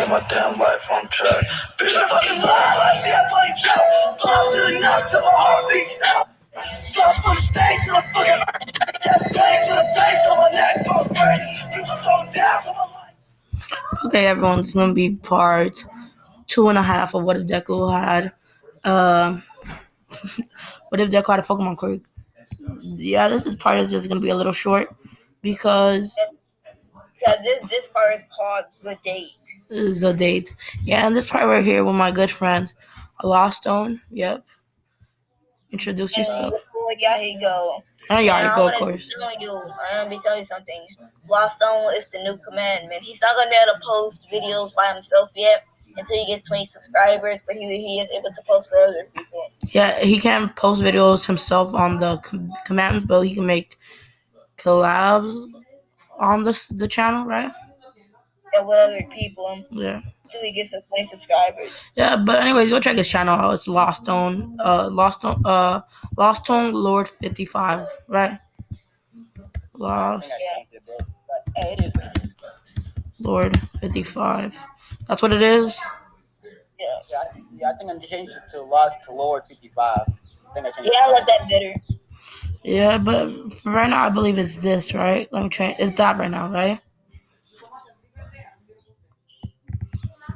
get my damn life on track. Bitch, I fucking love, I see that bloody trap. Blow to the knock till my heartbeat stop. Stop from the stage to the fucking bang to the face on my neck, bro, break. Bitch, I'm going down to my life. Okay, everyone, this is gonna be part 2.5 of what if Deku had. What if Deku had a Pokemon quirk? Yeah, this part is just gonna be a little short because this part is called the date. This is a date. Yeah, and this part right here with my good friend, Lost Stone. Yep. Introduce yourself. Yeah, here you go. Oh, yeah, go, of course. I'm gonna be telling you something. Lost Stone is the new commandment. He's not gonna be able to post videos by himself yet until he gets 20 subscribers, but he is able to post for other people. Yeah, he can't post videos himself on the commandments, but he can make collabs on the channel, right? Yeah, with other people. Yeah. Until he gets 20 subscribers. Yeah, but anyways, go check his channel out. It's Lost Stone. Lost Stone Lord 55, right? Lost Lord 55. That's what it is. Yeah, I think I changed it to Lost to Lord 55. I like that better. Yeah, but for right now, I believe it's this, right? Let me try. It's that right now, right?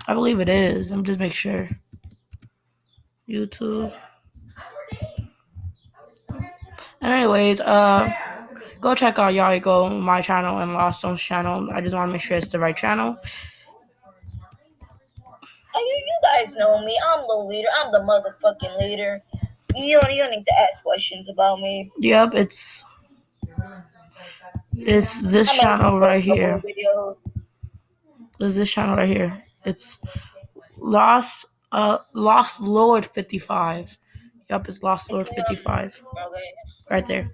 I believe it is. I'm just make sure. YouTube. And anyways, go check out Yariko, my channel, and Lost Stone's channel. I just want to make sure it's the right channel. You guys know me. I'm the leader. I'm the motherfucking leader. You don't need to ask questions about me. Yep, it's this channel right here. It's this channel right here. It's Lost Lord 55. Yep, it's Lost Lord 55. Okay. Right there.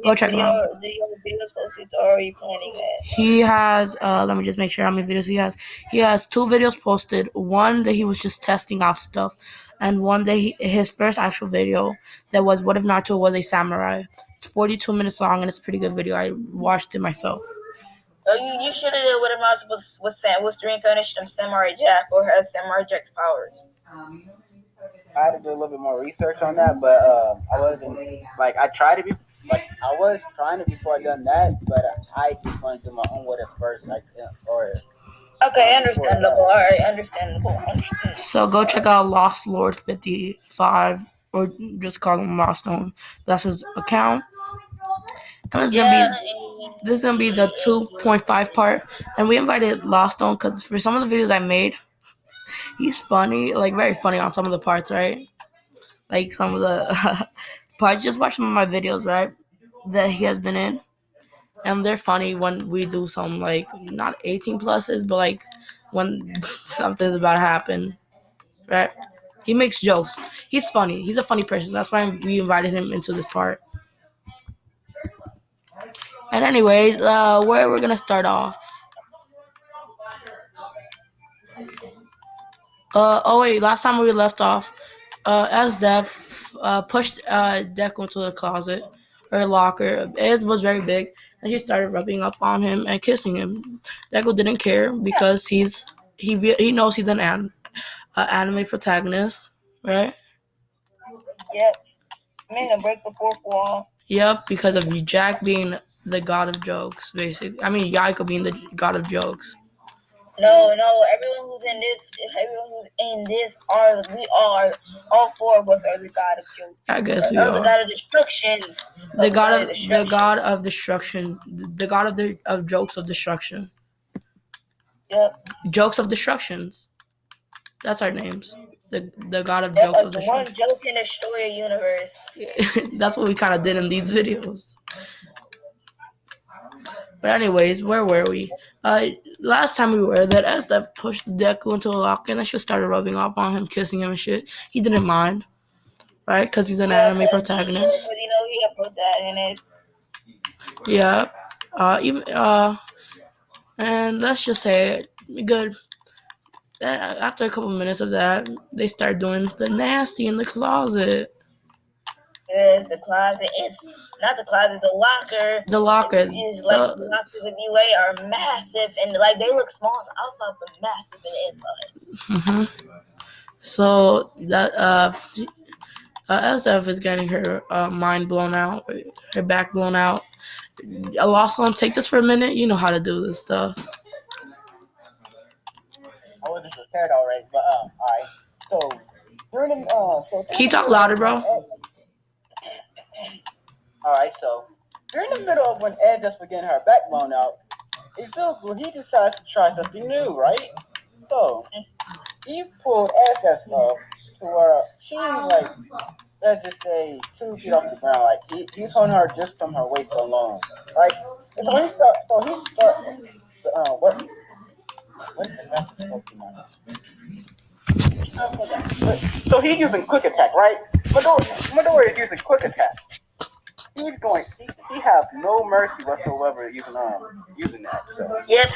Go check him out. Do you have videos posted, or are you planning that? He has, let me just make sure how many videos he has. He has 2 videos posted. One that he was just testing out stuff, and one that his first actual video that was What If Naruto Was a Samurai. It's 42 minutes long, and it's a pretty good video. I watched it myself. Oh, you should have did What If Naruto was the reincarnation of Samurai Jack, or has Samurai Jack's powers. I had to do a little bit more research on that, but I wasn't like I was trying to before I done that, but I just wanted to do my own what if first, Okay, understandable. All right, understandable. So go check out Lost Lord 55, or just call him Lost Stone. That's his account. And this is gonna be the 2.5 part, and we invited Lost Stone because for some of the videos I made, he's funny, like very funny on some of the parts, right? Like some of the parts. Just watch some of my videos, right? That he has been in, and they're funny when we do some like not 18 pluses, but like when something's about to happen, right? He makes jokes. He's funny. He's a funny person. That's why we invited him into this part. And anyways, where we're gonna start off. Last time we left off, Dev pushed Deku into the closet or locker. It was very big, and she started rubbing up on him and kissing him. Deku didn't care because he knows he's an anime protagonist, right? Yep. Made him break the fourth wall. Yep, because of Jack being the god of jokes, basically. I mean, Yaiko being the god of jokes. No, everyone who's in this all 4 of us are the god of jokes. I guess we are. The god of destruction. The god of destruction. The god of jokes of destruction. Yep. Jokes of destructions. That's our names. The god of jokes of destruction. One joke in the story universe. That's what we kind of did in these videos. But anyways, where were we? Last time we were that Estef pushed Deku into a locker and then she started rubbing up on him, kissing him and shit. He didn't mind, right? Because he's an anime protagonist. He's a protagonist. Yeah. And let's just say, good. After a couple minutes of that, they start doing the nasty in the closet. It's the closet. It's not the closet. The locker. The locker. Is like the lockers of UA are massive and like they look small on the outside but massive in the inside. So that SF is getting her mind blown out, her back blown out. Lawson, take this for a minute. You know how to do this stuff. I wasn't prepared already, but alright. So during the Can you talk louder, bro? Alright, so during the middle of when Ed just began her back blown out, Izuku he decides to try something new, right? So he pulled SS up to where she's like, let's just say 2 feet off the ground. Like he's holding her just from her waist alone, right? And so he start. What is the next Pokemon? So he's using quick attack, right? Midori is using quick attack. He's going. He have no mercy whatsoever using that. So. Yep,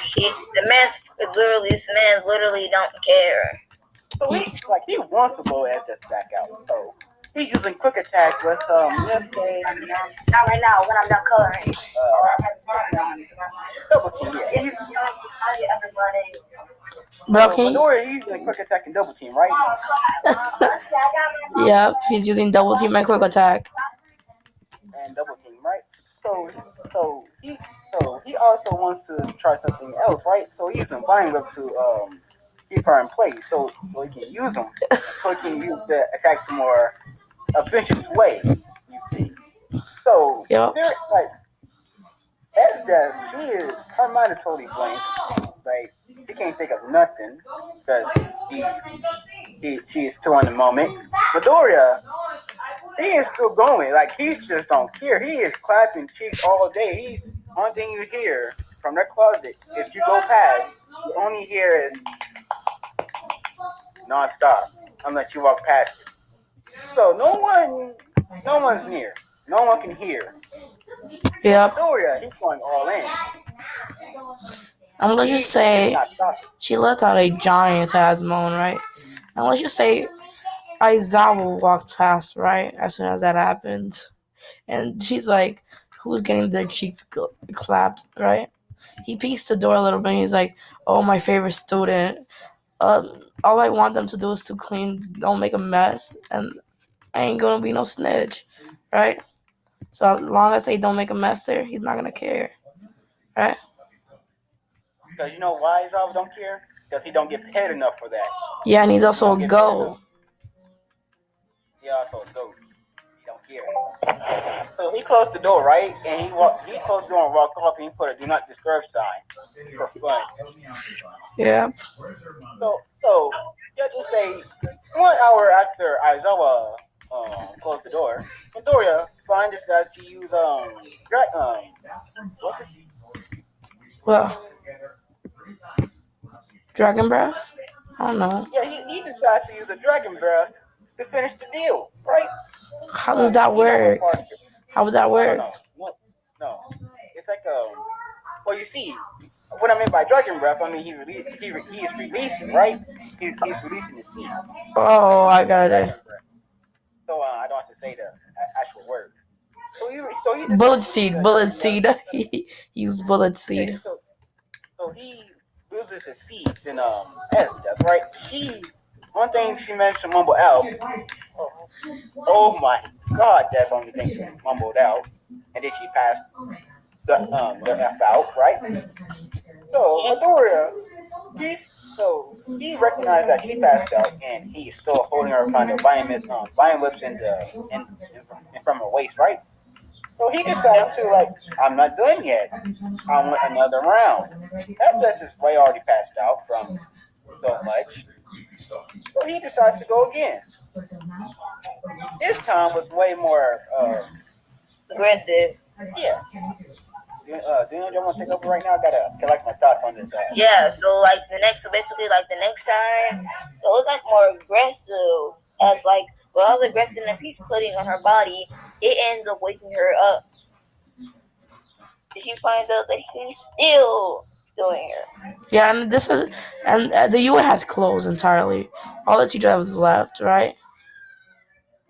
the man's literally don't care. So he wants to blow SS back out. So he's using quick attack with let's say not right now when I'm done coloring. Double team. Yeah. Bro, so Midori he's using quick attack and double team, right? Yep, he's using double team and quick attack. And double team, right? So he also wants to try something else, right? So he's using Vine Whip to keep her in place, so he can use them, so he can use the attack in more efficient way. You see, so yep. Like as that she is, her mind is totally blank. Like she can't think of nothing because she is still in the moment. Midoriya, he is still going. Like he just don't care. He is clapping cheeks all day. One thing you hear from that closet, if you go past, you only hear is non-stop unless you walk past it. So no one's near. No one can hear. Yep. Midoriya, he's going all in. And let's just say she let out a giant Tasmon, right? And let's just say Aizawa walked past, right? As soon as that happens. And she's like, who's getting their cheeks clapped, right? He peeks the door a little bit and he's like, oh, my favorite student. All I want them to do is to clean, don't make a mess, and I ain't gonna be no snitch, right? So as long as they don't make a mess there, he's not gonna care, right? Because you know why Aizawa don't care? Because he don't get paid enough for that. Yeah, and he's also a goat. He also a goat. He don't care. So he closed the door, right? And he closed the door and walked off, and he put a "Do Not Disturb" sign for fun. Yeah. So yeah, just say 1 hour after Aizawa closed the door, Midoriya finds that she used Well, Dragon Breath? I don't know. Yeah, he decides to use a Dragon Breath to finish the deal, right? How does that work? How would that work? No. It's like well, you see, what I mean by Dragon Breath, I mean he is releasing, right? He's releasing the seed. Oh, I got it. So I don't have to say the actual word. So he bullet seed. He used bullet seed. Okay, so he uses his seeds in stuff, right? One thing she mentioned mumbled out. Oh my God, that's the only thing she mumbled out, and then she passed the F out, right? So Midoriya, he recognized that she passed out, and he's still holding her kind of vine whips in from her waist, right? So he decides to I'm not done yet. I want another round. FS is way already passed out from so much. So he decides to go again. This time was way more aggressive. Yeah. Do you want to take over right now? I gotta collect my thoughts on this. Yeah, so the next time, so it's more aggressive. As with all the aggressiveness he's putting on her body, it ends up waking her up. She finds out that he's still doing her. Yeah, and the UA has closed entirely. All the teachers have left, right?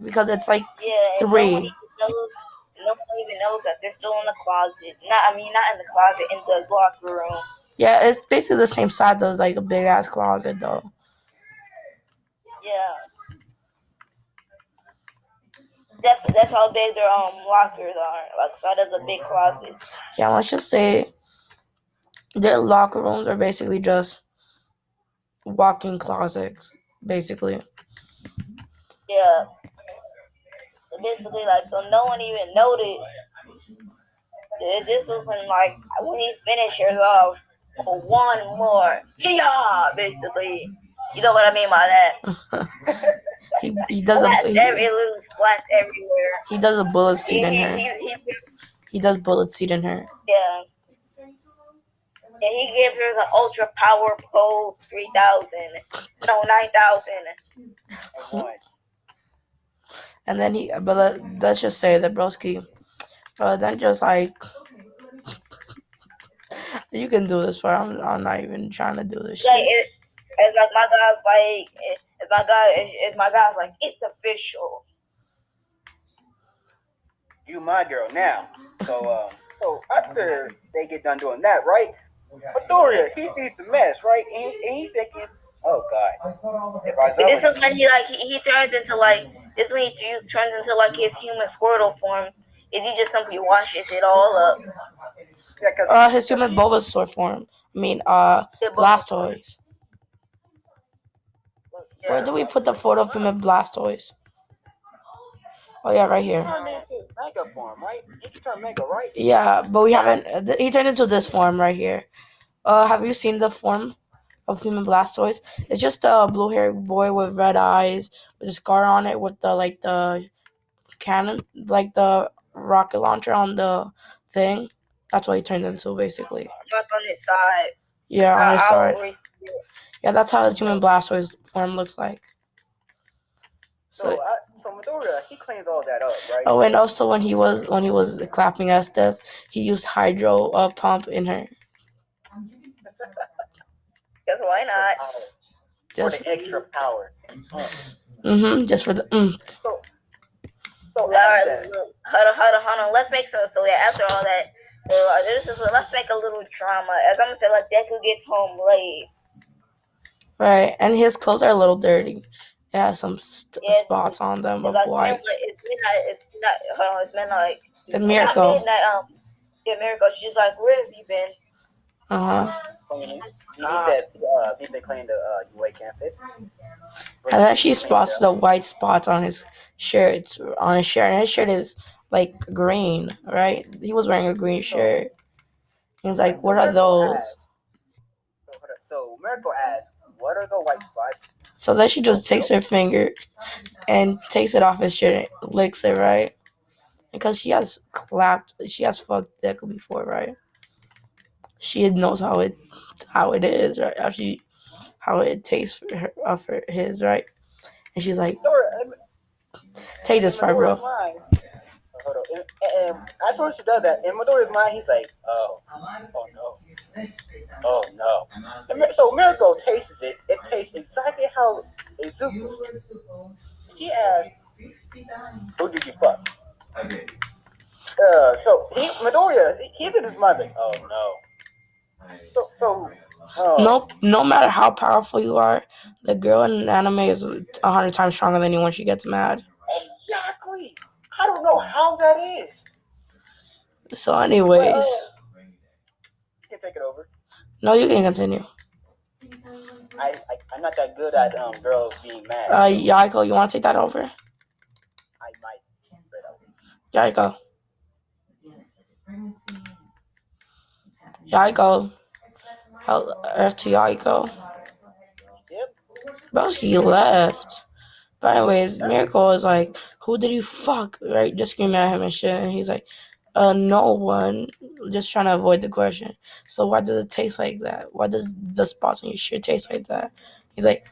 because it's like Yeah, and no one 3. even knows. No one even knows that they're still in the closet. Not in the closet, in the locker room. Yeah, it's basically the same size as like a big ass closet though. Yeah, that's how big their lockers are, like side of the big closet. Yeah, let's just say their locker rooms are basically just walk-in closets, basically. Yeah, so basically, like, so no one even noticed. This was when he finishes off one more, yeah, basically. You know what I mean by that? he does a It loses splats everywhere. he does a bullet seed in her. He He does bullet seed in her. yeah. And he gives her the Ultra Power Pro 3000. No, 9000. And then let's just say that broski, then just like you can do this, but I'm not even trying to do this Like, shit. it's like my guy's like, it's my guy's like, it's official. You my girl now. So after they get done doing that, right? Midoriya, he sees the mess, right? And he's thinking, oh god. This is when he turns into like, this is when he turns into like his human Squirtle form. And he just simply washes it all up. Yeah, his human Bulbasaur form. I mean, Blastoise. Yeah. Where do we put the photo of human Blastoise? Oh yeah, right here. Mega form, right? He can turn Mega, right? Yeah, but we haven't. He turned into this form right here. Have you seen the form of human Blastoise? It's just a blue-haired boy with red eyes, with a scar on it, with the cannon, like the rocket launcher on the thing. That's what he turned into, basically. Like on his side. Yeah, on his side. Yeah, that's how his human Blastoise form looks like. So Midoriya, he cleans all that up, right? Oh, and also when he was clapping at Steph, he used hydro pump in her. Because why not? Just for the extra power. Just for the So hold on. Let's make so yeah. After all that, let's make a little drama. As I'm gonna say, like Deku gets home late. Right, and his clothes are a little dirty. It has some spots on them of white. It's midnight. Hold on, it's midnight. And Miracle. Yeah, Miracle. She's like, where have you been? He said he's been cleaning the UA campus. And then she spots the white spots on his shirt. And his shirt is like green, right? He was wearing a green shirt. He's like, what are those? So Miracle asks, what are the white spots? So then she just takes her finger and takes it off his shirt and licks it, right? Because she has fucked Deku before, right? She knows how it is, right? How it tastes for his, right? And she's like, take this part, bro. And as soon as she does that, in Midoriya's mind, he's like, oh no. And so Miracle tastes it. It tastes exactly how Izuku tastes. She asks, who did you fuck? So Midoriya, he's in his mind like, oh no. No matter how powerful you are, the girl in an anime is 100 times stronger than you when she gets mad. Exactly. I don't know how that is. So, anyways, you can take it over. No, you can continue. I'm not that good at girls being mad. Yaiko, you want to take that over? I might. Yaiko. Yaiko. Earth to Yaiko. Yep. Bro, he left. But anyways, Miracle is like, who did you fuck? Right? Just screaming at him and shit. And he's like, no one. Just trying to avoid the question. So why does it taste like that? Why does the spots on your shirt taste like that? He's like,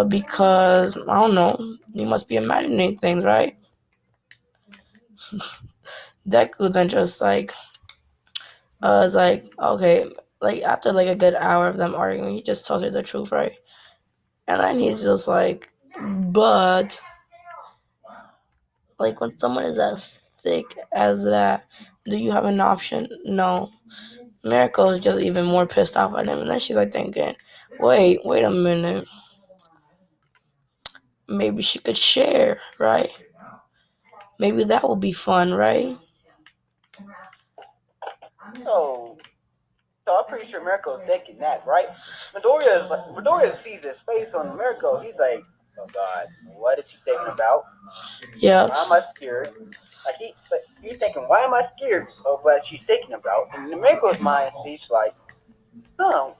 because, I don't know. You must be imagining things, right? Deku then just like, is like, okay. Like, after like a good hour of them arguing, he just tells her the truth, right? And then he's just like, but Like when someone is as thick as that, do you have an option? No. Miracle is just even more pissed off at him, and then she's like thinking, wait a minute. Maybe she could share, right? Maybe that would be fun, right? So, so I'm pretty sure Mirko's thinking that, right? Midoriya sees his face on Mirko. He's like, oh God, what is he thinking about? Yep. Why am I scared? He's thinking, why am I scared of what she's thinking about? And in Mirko's mind, she's like,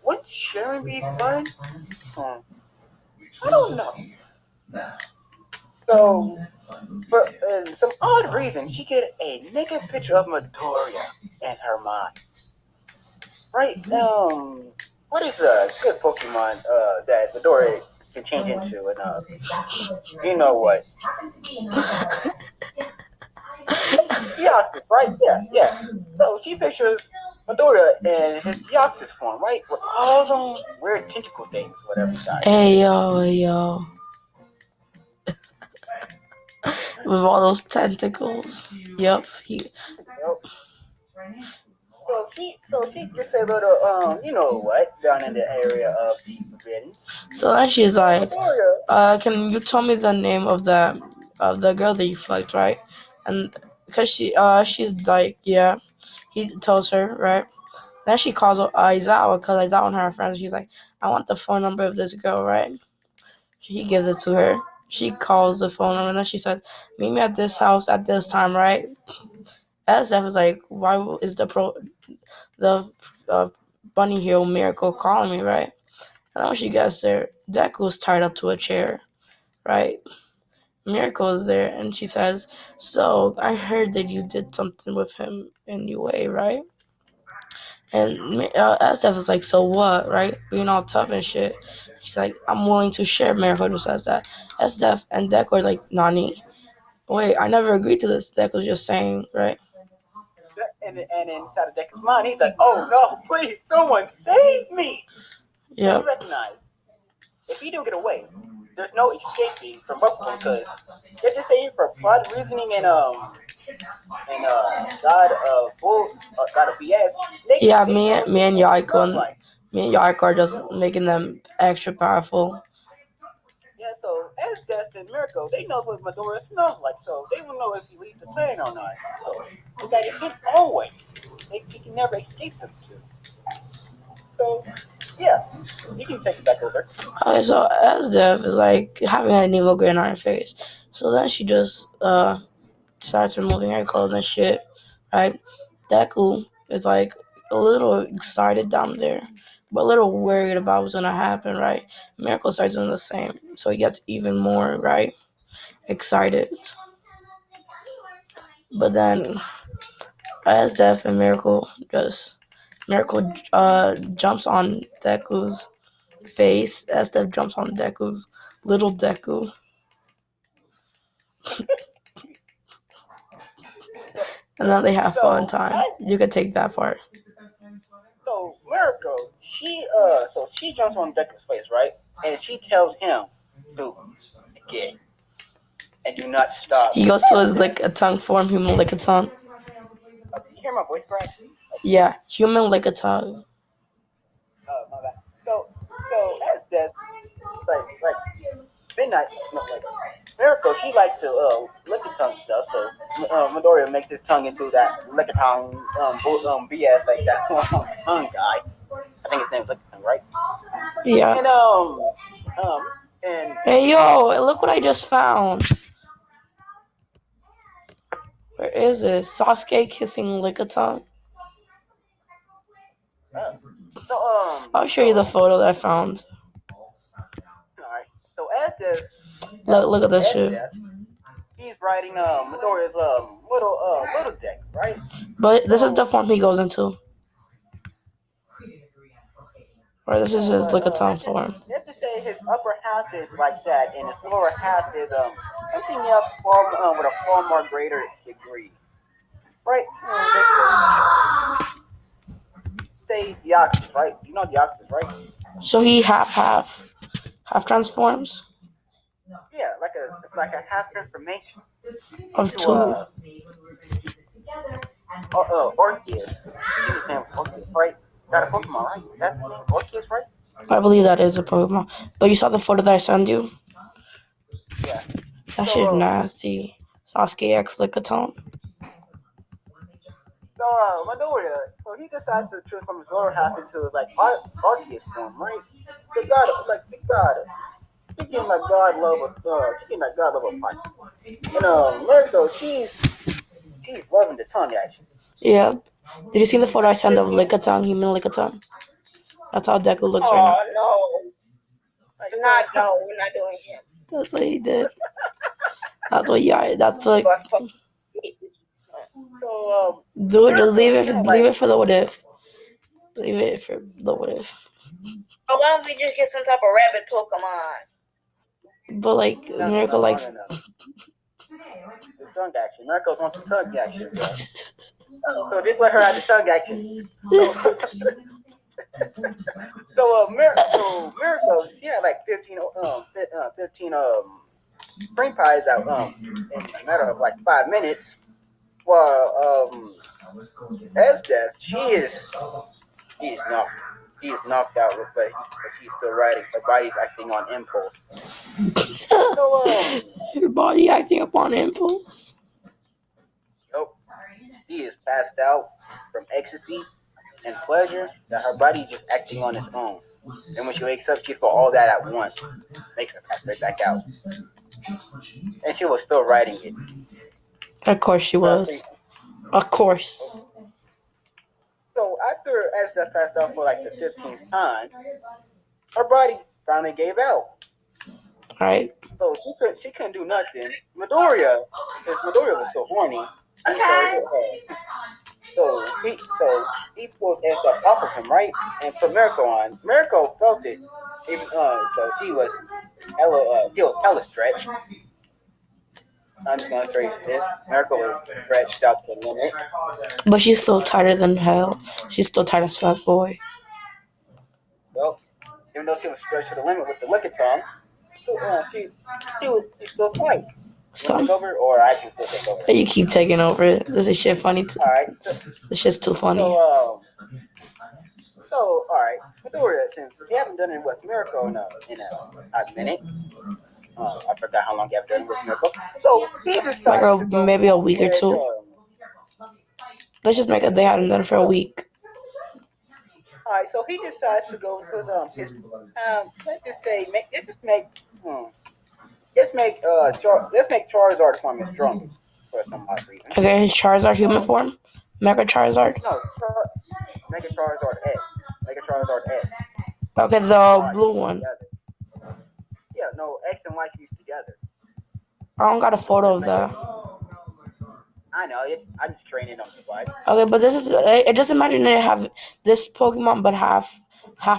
wouldn't sharing be fun? I don't know. So, for some odd reason, she get a naked picture of Midoriya in her mind. Right? What is a good Pokemon that Midoriya can change into? And you know what? Deoxys, right? Yeah. So she pictures Midoriya in his Deoxys form, right? With all those weird tentacle things, whatever he got. Hey yo. With all those tentacles. Yep. So she gets a little you know what, down in the area of the forbidden. So then she's like, can you tell me the name of the girl that you fucked, right? And because she's like, yeah, he tells her, right? Then she calls Aizawa because Aizawa and her friends. She's like, I want the phone number of this girl, right? He gives it to her. She calls the phone number and then she says, meet me at this house at this time, right? SF is like, why is the bunny hero miracle calling me, right? And then when she gets there, Deku's tied up to a chair, right? Miracle is there, and she says, so I heard that you did something with him anyway, right? And Estef is like, so what, right? Being all tough and shit. She's like, I'm willing to share. Miracle just says that. Estef and Deku are like, Nani? Wait, I never agreed to this. Deku's just saying, right? And inside of Deku's mind, he's like, oh no, please, someone save me! Yeah. He recognized, if he don't get away, there's no escaping from Buffalo because they're just saying for plot reasoning and God of BS. Yeah, me and Yaiko are just making them extra powerful. Yeah, so as Death and Miracle, they know what Midoriya smells like, so they will know if he leaves the plan or not. So the guy is in always. He can never escape them too. So yeah, you can take it back over. Okay, so Asdev is like having an evil grin on her face. So then she just starts removing her clothes and shit, right? Deku is like a little excited down there, but a little worried about what's gonna happen, right? Miracle starts doing the same, so he gets even more, right, excited. But then Asdev and Miracle jumps on Deku's face. Asdev jumps on Deku's little Deku. And then they have fun time. You could take that part. So Miracle, she jumps on Deku's face, right? And she tells him to again and do not stop. He goes to his lick-a-tongue form, human lick-a-tongue. You hear my voice crack? Yeah, human lick-a-tongue. Oh my bad. So as this like midnight, Miracle, she likes to lick a tongue stuff. So Midoriya makes his tongue into that lick a tongue BS like that tongue guy. I think his name's lick a tongue, right? Yeah. And hey yo, look what I just found. Where is it? Sasuke kissing lick a tongue. I'll show you the photo that I found. Alright. So as this look at this shit. He's riding Midoriya's little deck, right? But this is the form he goes into. Or this is his lick-a-tongue form. Let's just say his upper half is like that, and his lower half is something else with a far more greater degree, right? Say Deoxys, right? You know Deoxys, right? So he half transforms. Yeah, like a half transformation Of into two. Orpheus. I think his name was Orpheus, right? Got a Pokemon, right? That's his name, Orpheus, right? I believe that is a Pokemon. But you saw the photo that I sent you? Yeah. That So shit nasty. Sasuke X Lickitung. Midoriya, so he decides to transform his lower half into like Arceus form, right? The god, kicking like god level fight. And Mirko, she's loving the tongue action. Yeah. Did you see the photo I sent of 15. Lickitung, human Lickitung? That's how Deku looks right now. Oh no, Like not no, we're not doing him. That's what he did. That's what, yeah, that's like, But fuck. so dude, just Mirko, leave it for the what if. Leave it for the what if. But why don't we just get some type of rabbit Pokemon? But like, Miracle likes. no. The tongue action. Mirko wants the tongue action, bro. So just let her have the tongue action. Mirko, she had like 15 cream pies out in a matter of like 5 minutes. While Esdeath, she is knocked out, but she's still riding. Her body's acting on impulse. So Your body acting upon impulse. oh, she is passed out from ecstasy and pleasure that her body is just acting on its own. And when she wakes up, she felt all that at once, makes her pass right back out. And she was still riding it. Of course she was. Of course. So after Esdeath passed out for like the 15th time, her body finally gave out. Right. So she couldn't do nothing. Midoriya, since Midoriya was still horny, he pulled Esdeath off of him, right? And put Mirko on. Mirko felt it, even so she was hella stretched. I'm just gonna trace this. Mirko was stretched out to the limit. But she's still tighter than hell. She's still tight as fuck, boy. Well, even though she was stretched to the limit with the Lickitung, she's still tight. You wanna take over, or I can still take over? You keep taking over it. This is shit funny. All right. So, this shit's too funny. all right. Midoriya, since you haven't done it with Mirko in a minute, I forgot how long you have done it with Mirko. So he decided like to go maybe a week or two. Let's just make it. They hadn't done it for a week. All right. So he decides to go to his let's just say let's make Charizard form his strongest for some odd reason. Okay, his Charizard human form, Mega Charizard. No, Mega Charizard X. Mega Charizard X. Okay, the blue one. Together. Yeah, no, X and Y fused together. I don't got a photo of that. I know, I'm just training on the fly. Okay, but this is it. Just imagine they have this Pokemon, but half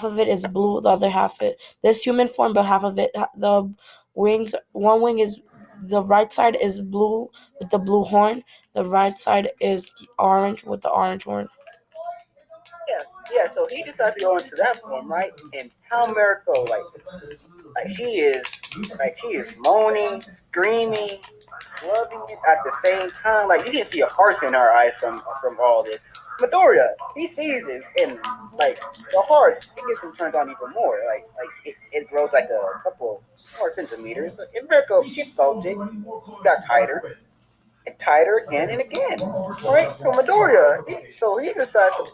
of it is blue, the other half this human form, but half of it the wings. One wing is the right side is blue with the blue horn. The right side is orange with the orange horn. Yeah. So he decides to go into that form, right? And how Mirko, she is moaning, screaming, loving it at the same time. Like you can see a heart in her eyes from all this. Midoriya, he sees this, and like the heart, it gets him turned on even more. Like it grows like a couple more centimeters. And Mirko, she felt it, got tighter and tighter again and again. Right? So Midoriya, he decides to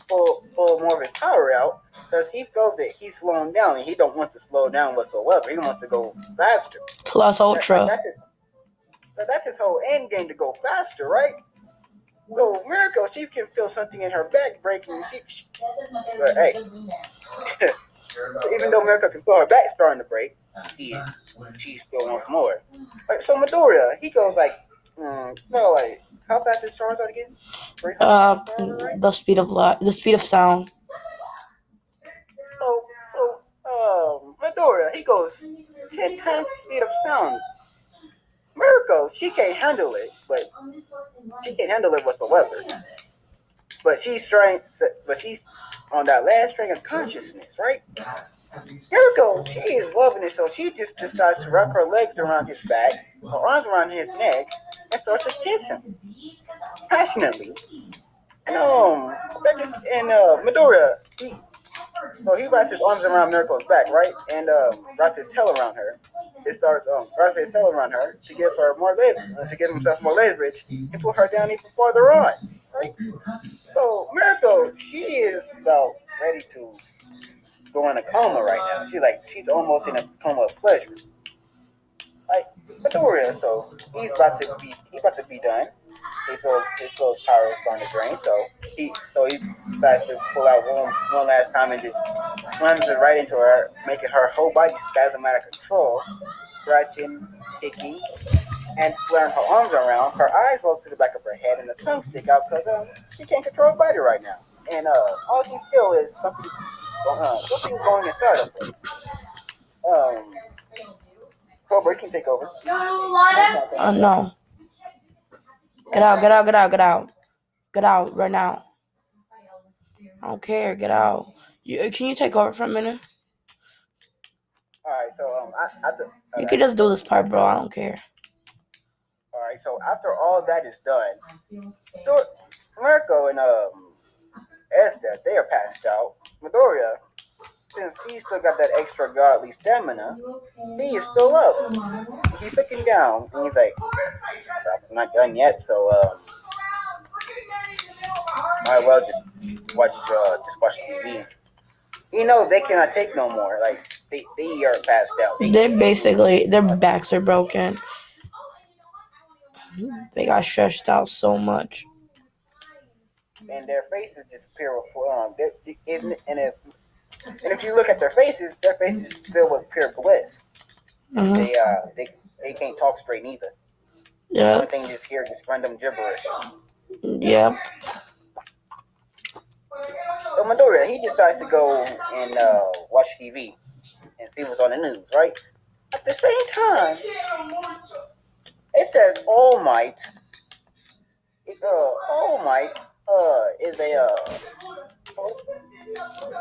pull more of his power out because he feels that he's slowing down and he don't want to slow down whatsoever. He wants to go faster. Plus Ultra. That's his whole end game, to go faster, right? So Mirko, she can feel something in her back breaking. But hey, even though Mirko can feel her back starting to break, she still wants more. Right, so Midoriya, he goes like, how fast is Charizard again? The speed of light, the speed of sound. So Midoriya, he goes 10 times the speed of sound. Mirko, she can't handle it, but she can't handle it whatsoever. But she's on that last string of consciousness, right? Miracle, she is loving it, so she just decides to wrap her legs around his back, her arms around his neck, and starts to kiss him passionately. And Midoriya, he wraps his arms around Miracle's back, right, and wraps his tail around her. He starts wrapping his tail around her to give her more to give himself more leverage and pull her down even farther on. Right. So Miracle, she is about ready to go in a coma right now. She's almost in a coma of pleasure. Like Midoriya, so he's about to be done. His power is starting to drain, so he decides to pull out one last time and just slams it right into her, making her whole body spasm out of control, scratching, kicking, and flaring her arms around. Her eyes roll to the back of her head, and the tongue stick out because she can't control her body right now. And all she feels is something going inside of her. Cobra, you can take over. No. Get out, get out, get out, get out. Get out right now. I don't care. Get out. Can you take over for a minute? Alright, so You can just do this part, bro. I don't care. Alright, so after all that is done, Mirko and Esther, they are passed out. Midoriya, since he still got that extra godly stamina, he is still up. He's looking down, and he's like, I'm not done yet, so might well just watch TV. You know they cannot take no more. Like they are passed out. Their backs are broken. They got stretched out so much. And their faces just appear with and if you look at their faces filled with pure bliss. Mm-hmm. They can't talk straight neither. Yeah. The only thing you just hear is random gibberish. Yep. So Midoriya, he decides to go and watch TV and see what's on the news, right? At the same time, it says All Might. All Might is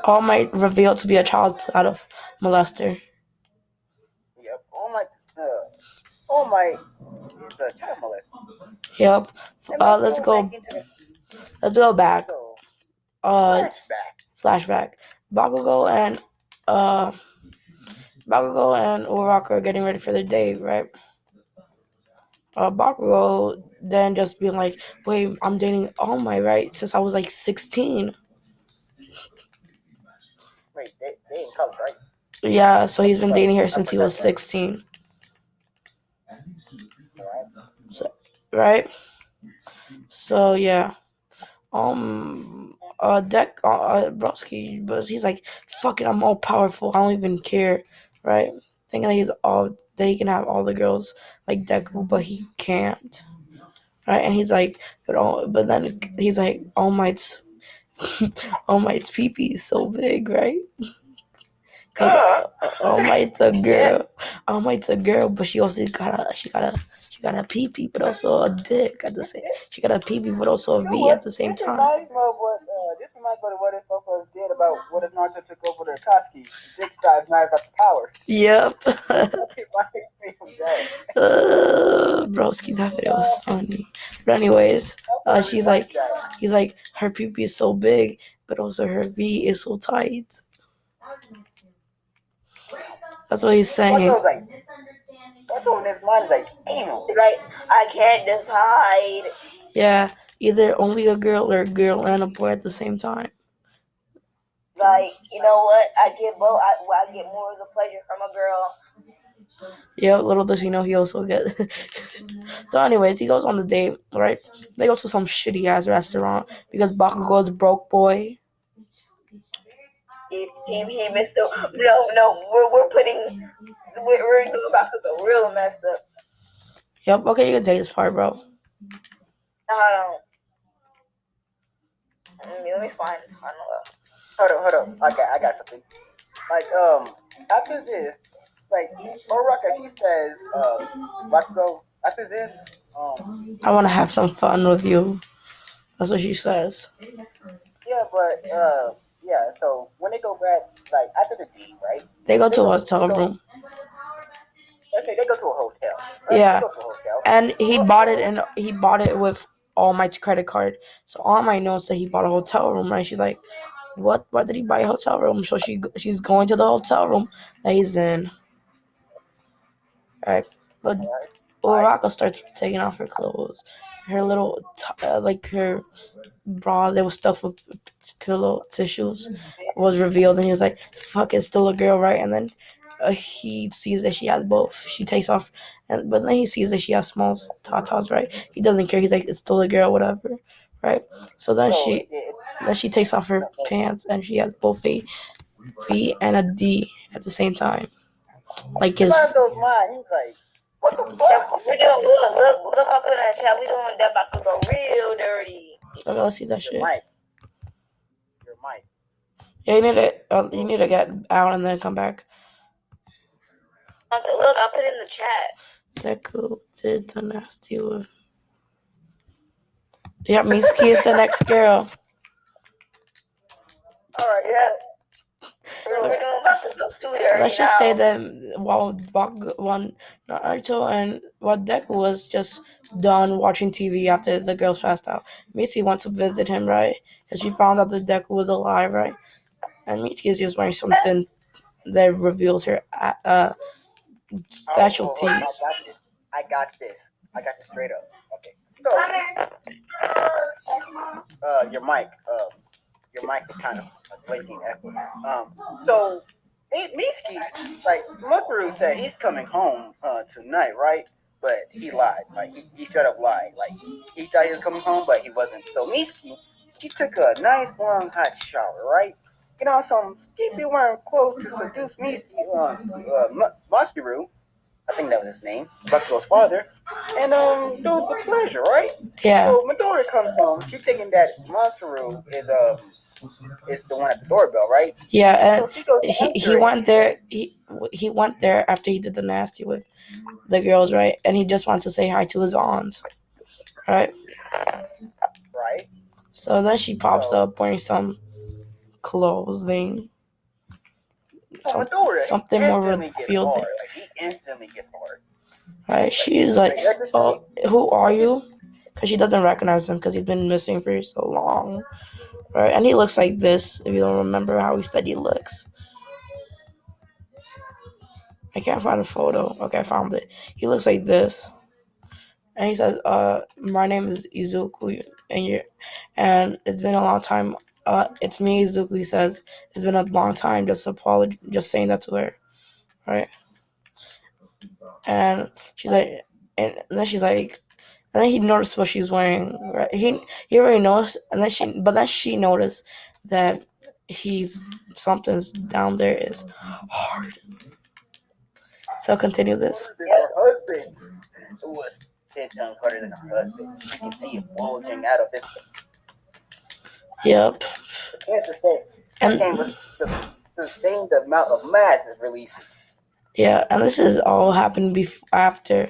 All Might revealed to be a child out of molester. Yep, All Might is a child molester. Yep. Let's go back. Flashback. Bakugo and Uraraka are getting ready for their day, right? Bakugo then just being like, wait, I'm dating All Might, right? Since I was like 16. Wait, they in college, right? Yeah, so he's been dating her since he was 16. Right? So yeah. Broski, but he's like, fuck it, I'm all powerful. I don't even care, right? Thinking that he can have all the girls like Deku, but he can't, right? And he's like, but then he's like, All Might's pee-pee is so big, right? Because All Might's a girl. All Might's a girl, but she also got a pee-pee, but also a dick at the same. She got a pee-pee, but also a V at the same time. This reminds me of what if Focus did about what if Naruto took over the Akatsuki. Dick size, not about the power. Yep. Broski, that video was funny. But anyways, he's like, her pee-pee is so big, but also her V is so tight. That's what he's saying. Watto in his mind is like, damn. It's like, I can't decide. Yeah, either only a girl or a girl and a boy at the same time. Like, you know what? I get both. I get more of the pleasure from a girl. Yeah, little does he know he also gets. So anyways, he goes on the date, right? They go to some shitty ass restaurant because Bakugo's broke boy. He messed up. No, we're doing Bakugo real messed up. Yep, okay, you can take this part, bro. Let me find. Hold on. I got something. Like, after this, like, Uraraka, she says, Bakugo, after this, I want to have some fun with you. That's what she says. yeah, but, yeah. So when they go back, like after the deed, right? They go They to a go. hotel They go. room. Let's say they go to a hotel, right? They Yeah, go to a hotel. and he bought it with All Might's credit card. So All Might knows that he bought a hotel room, right? She's like, "What? Why did he buy a hotel room?" So she's going to the hotel room that he's in, right? But All right. Uraka starts taking off her clothes, her little like her bra that was stuffed with pillow tissues was revealed, and he was like, "Fuck, it's still a girl, right?" And then he sees that she has both. She takes off, but then he sees that she has small tatas, right? He doesn't care. He's like, "It's still a girl, whatever," right? So So then she takes off her pants, and she has both a V and a D at the same time, like in his. Marco's mind, he's like, what the Yeah, fuck? we're doing look up in that chat. We doing that about to go real dirty. Okay, let's see that Your shit. mic. Your mic. Yeah, you need to get out and then come back. Look, I put it in the chat. Deku did the nasty with. Yeah, Mitsuki is the next girl. All right. Yeah. We're doing about to go too dirty Let's just say now. that while Naruto and while Deku was just done watching TV after the girls passed out, Mitsuki went to visit him, right? Because she found out that Deku was alive, right? And Mitsuki is just wearing something that reveals her Oh, I specialties. got this. I got this. I got this straight up. Okay. So, your mic is kind of blinking echo. So Mitsuki, like Masaru said, he's coming home tonight, right? But he lied. Like he straight up lied. Like he thought he was coming home, but he wasn't. So Mitsuki, she took a nice long hot shower, right? Get on some skimpy wearing clothes to seduce Masaru. I think that was his name, Bakugo's father, and do the pleasure, right? Yeah. So Midori comes home. She's thinking that Masaru is the one at the doorbell, right? Yeah, So and she goes to he answer it, and went he there. says, He went there after he did the nasty with the girls, right? And he just wanted to say hi to his aunt, right? right. So then she pops So up wearing some clothing, so Midori, he something more instantly gets revealing, hard. Like he instantly gets hard. right? She's like, Like let's just say, "Oh, who are you?" Because she doesn't recognize him because he's been missing for so long, right? And he looks like this. If you don't remember how he said he looks, I can't find the photo. Okay, I found it. He looks like this, and he says, my name is Izuku, and it's been a long time. It's me, Izuku." He says, "It's been a long time." Just saying that to her, right? And she's like, and then she's like, and then he noticed what she's wearing. Right? He already noticed, and then she noticed that he's something's down there is hard. So continue this. harder than her husband's. It was 10 times harder than her husband's. You can see it bulging out of his. Yep. The can't sustain. And Can't sustain the amount of mass it's releasing. yeah, and this is all happened after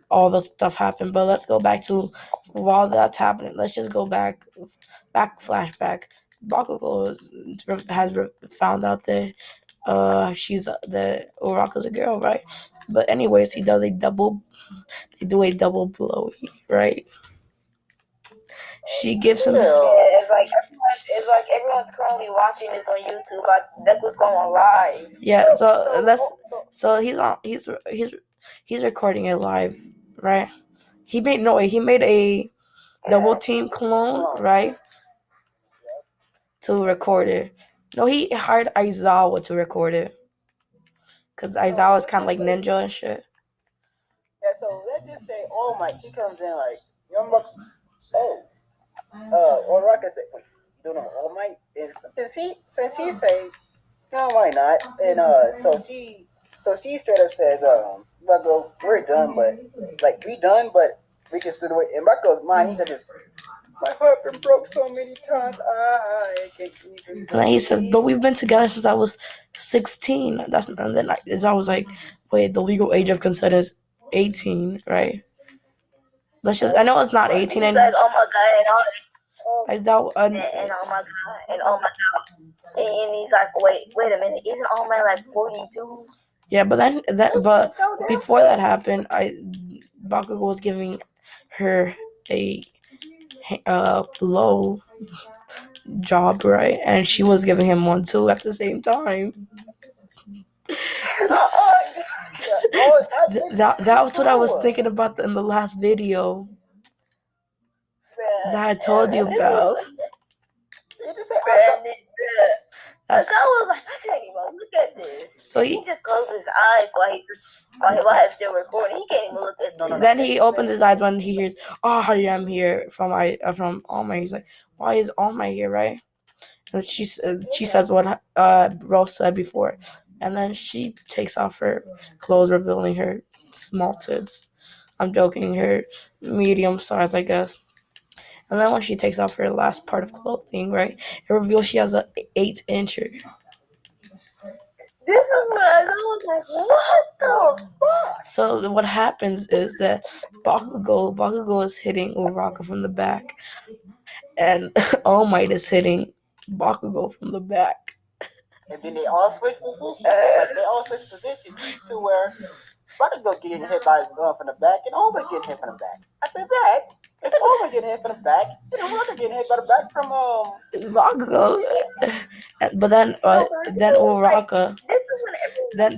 all the stuff happened. But let's go back to while that's happening. Let's just go back flashback. Bakugo has found out that she's the Uraka's a girl, right? But anyways, they do a double blow, right? She gives him. Yeah, it's like everyone's currently watching this on YouTube. Like Deku's going live. Yeah, so he's recording it live, right? He made a double team clone, right? To record it. No, he hired Aizawa to record it. Cause Aizawa is kind of like ninja and shit. Yeah, so let's just say All Might, she comes in like, remember, or Raka said, wait, you don't know All Might? Since he say, no, why not? And so she straight up says, Rocco, we're done, but like we done, but we can still do it. And Rocco's mind, he said, my heart been broke so many times, I can't even. And then he said, "But we've been together since I was 16." And then I was like, "Wait, the legal age of consent is 18, right?" I know it's not 18 He's and like, oh my god, I doubt. and oh my god, and oh my god. And he's like, wait a minute, isn't All Might like 42? Yeah, but before that happened, Bakugo was giving her a low job, right? And she was giving him one too at the same time. That's what I was thinking about in the last video that I told you about. I was like, I can't even look at this. So he just closed his eyes while he's still recording. He can't even look at this. Then he opens his eyes when he hears, "Oh, I am here" from All Might. He's like, "Why is All Might here?" Right? And she says what Rose said before, and then she takes off her clothes, revealing her small tits. I'm joking, her medium size, I guess. And then when she takes off her last part of clothing, right, it reveals she has a 8-incher. This is what I was like, what the fuck? So what happens is that Bakugo is hitting Uraka from the back, and All Might is hitting Bakugo from the back. And then they all switch positions. They all switch positions to where Bakugo's getting hit by his gun from the back, and All Might getting hit from the back. After that, it's All Might getting hit from the back, and Uraka getting hit by the back from Bakugo. But then Uraka.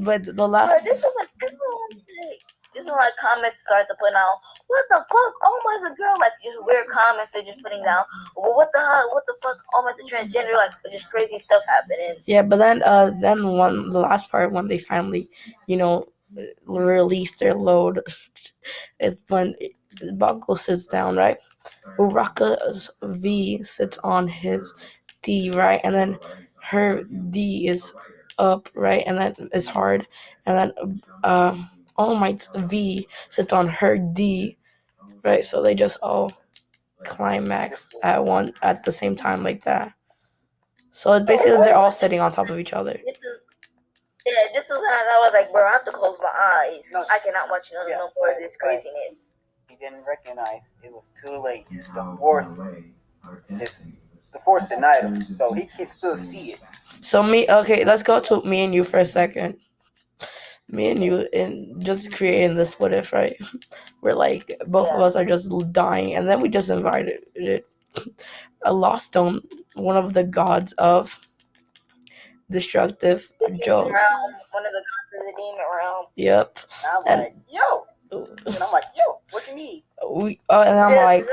But the last. This is when everyone's like, this is when like comments start to put out, what the fuck? Oh Mi's a girl, like just weird comments they're just putting down. Well, what the fuck? Oh Mi's a transgender, like just crazy stuff happening. Yeah, but then the last part when they finally, release their load, is when Bakugo sits down, right? Uraka's V sits on his D, right? And then her D is up, right? And then it's hard. And then All Might's V sits on her D, right? So they just all climax at the same time like that. So it's basically they're all sitting on top of each other. Yeah, this is when I was like, bro, I have to close my eyes. No, I cannot watch no more of this craziness. He didn't recognize it was too late. The force denied him, so he can still see it. So let's go to me and you for a second. Me and you, and just creating this what if, right? We're like, both of us are just dying, and then we just invited a lost stone, one of the gods of destructive joke. One of the gods of the demon realm. Yep. I'm like, yo. And I'm like, yo, what you need? And I'm like,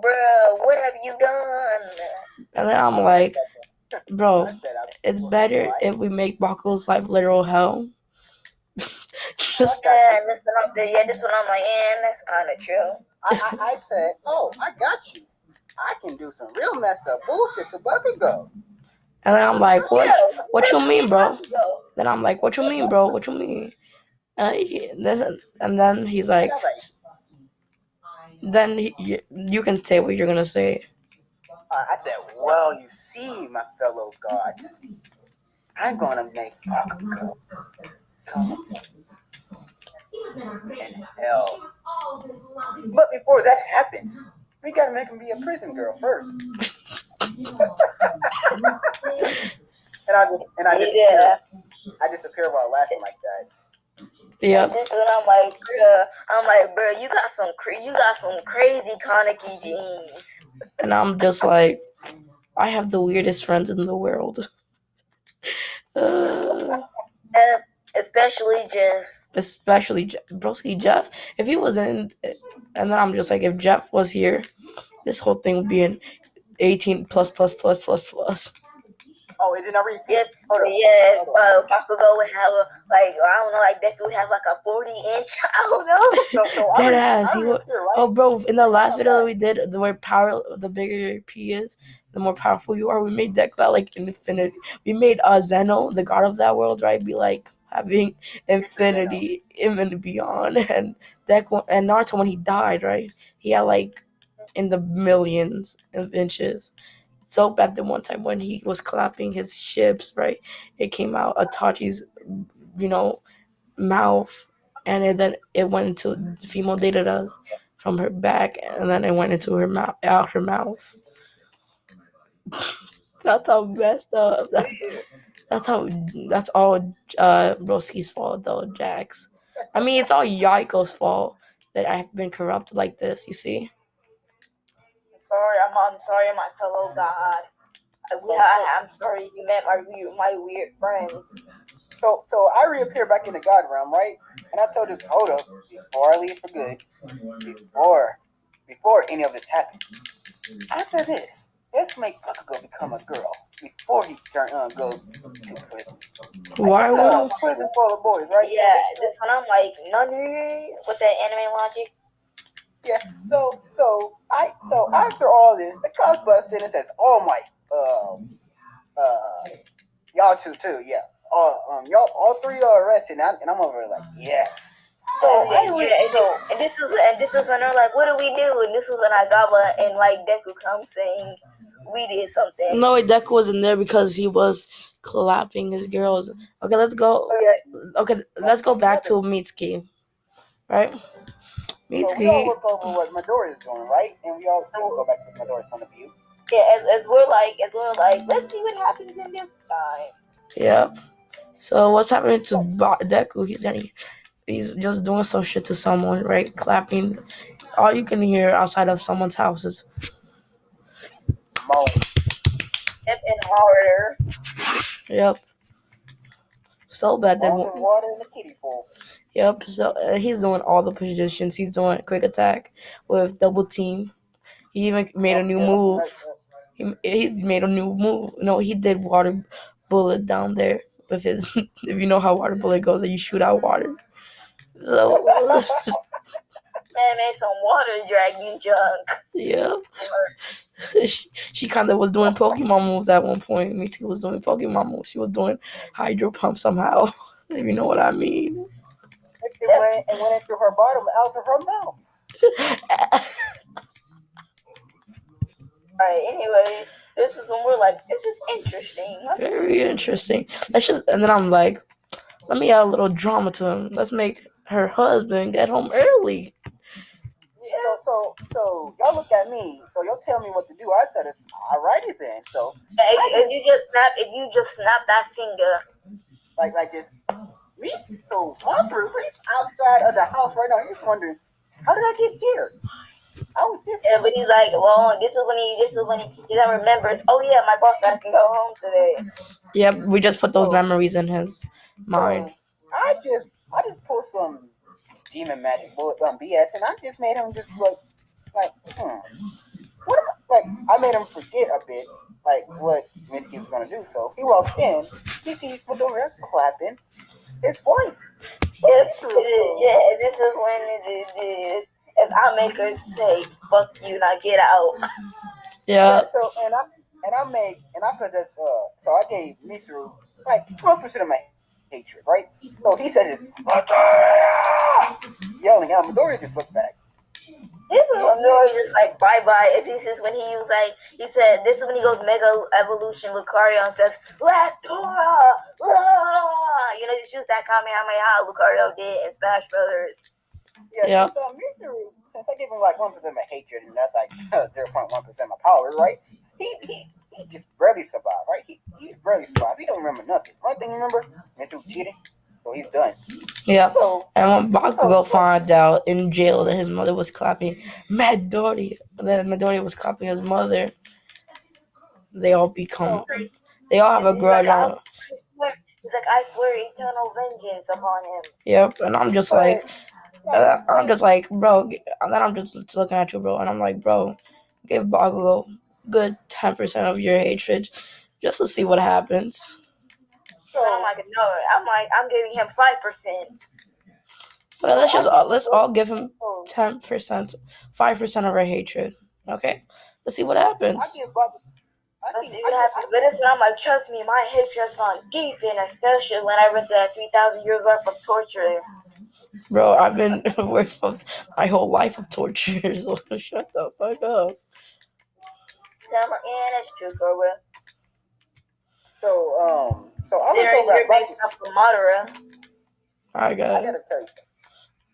bro, what have you done? And then I'm like, bro, it's better if we make Bakugo's life literal hell. This one I'm like, that's kind of true. I said, oh, I got you. I can do some real messed up bullshit to Bakugo. And then I'm like, what you mean, bro? Then I'm like, what you mean, bro? What you mean? And then he's like, then you can say what you're gonna say. I said, well, you see, my fellow gods, I'm gonna make Bakugo come in hell. But before that happens, we gotta make him be a prison girl first. I disappear while laughing like that. Yeah. This is what I'm like, bro, you got some crazy Kaneki genes. And I'm just like, I have the weirdest friends in the world. Especially Jeff. Broski Jeff. If he was in, and then I'm just like, if Jeff was here, this whole thing would be an 18 plus. Oh, is it not repeat? Yes. Bakugo would have Deku would have like a 40-inch. I don't know. Dead ass. He would. Right? Oh, bro! In the last video that we did, the bigger your P is, the more powerful you are. We made Deku at like infinity. We made Zeno, the god of that world, right, be like having infinity, even beyond. And Deku and Naruto, when he died, right, he had like in the millions of inches. So bad that one time when he was clapping his ships, right, it came out Itachi's, mouth, and then it went into the female data from her back, and then it went into her mouth, out her mouth. That's how messed up. That's how. That's all Broski's fault though, Jax. I mean, it's all Yaiko's fault that I've been corrupted like this. You see? I'm sorry, my fellow god. I'm sorry you met my weird friends. So I reappear back in the God realm, right? And I told this, hold up, before I leave for good, before any of this happens, after this, let's make Bakugo become a girl before he goes to prison. Why would? Prison full of boys, right? Yeah, this one I'm like none with that anime logic. Yeah. So after all this, the cops bust in and says, "Oh my, y'all too, yeah. Y'all all three are arrested, and I'm over like, yes." So and this is when they're like, what do we do? And this is when Aizawa and like Deku come saying we did something. No, Deku wasn't there because he was clapping his girls. Okay, let's go. Okay, let's go back to Mitsuki, right? So we all look over what Midori is doing, right? And we go back to Midori's point of view. Yeah, as we're like, let's see what happens in this time. Yep. So what's happening to Deku? He's just doing some shit to someone, right? Clapping. All you can hear outside of someone's house is moan. Yep, and harder. Yep. So bad that water in the kiddie pool. Yep. So he's doing all the positions. He's doing quick attack with double team. He even made a new move. He made a new move. No, he did water bullet down there with his. If you know how water bullet goes, that you shoot out water. So man made some water dragon junk. Yeah. she kind of was doing Pokemon moves at one point. Mitsuki was doing Pokemon moves. She was doing Hydro Pump somehow, if you know what I mean. It went into her bottom out of her mouth. Alright, anyway, this is when we're like, this is interesting. Very interesting. And then I'm like, let me add a little drama to him. Let's make her husband get home early. Yeah. So y'all look at me. So y'all tell me what to do. I said, alrighty then. So if you just snap that finger, like just me. So Monster is outside of the house right now. He's wondering, how did I get here? Yeah, but he's like, well, this is when he remembers. Oh yeah, my boss said I can go home today. Yep, we just put those memories in his mind. I just pulled some demon magic bullet BS, and I just made him just what I made him forget a bit, like what Mitsuki was gonna do. So he walks in, he sees Midori clapping his wife. Yeah, this is when as I make her say, "Fuck you," now get out. Yeah. So I possess so I gave Mitsuru like 12% of my hatred, right? So he said this yelling out. Midori just looked back. This is when Midori just like bye bye. This is when he was like, he said, this is when he goes Mega Evolution Lucario and says, Lactora! You know, just use that Kamehameha Lucario did in Smash Brothers. Yeah. So Mitsuru, since I gave him like 1% of my hatred, and that's like 0.1% of my power, right? He just barely survived, right? He barely survived. He don't remember nothing. One thing you remember, Mitsuru cheating, so he's done. Yeah. And when Bakugo found out in jail that his mother was clapping Midori, that Midori was clapping his mother, they all have a grudge on him. He's like, I swear eternal vengeance upon him. Yep, and I'm just like, bro. And then I'm just looking at you, bro, and I'm like, bro, give Bakugo good 10% of your hatred, just to see what happens. So I'm like, no, I'm giving him 5%. But let's all give him 10%, 5% of our hatred. Okay, let's see what happens. Let's see what happens. But it's when I'm like, trust me, my hatred's gone deep in, especially when I read that 3,000 years worth of torture. Bro, I've been worth of my whole life of torture. So shut the fuck up. Yeah, that's true, Cobra. So you're based off of Madara. I gotta tell you.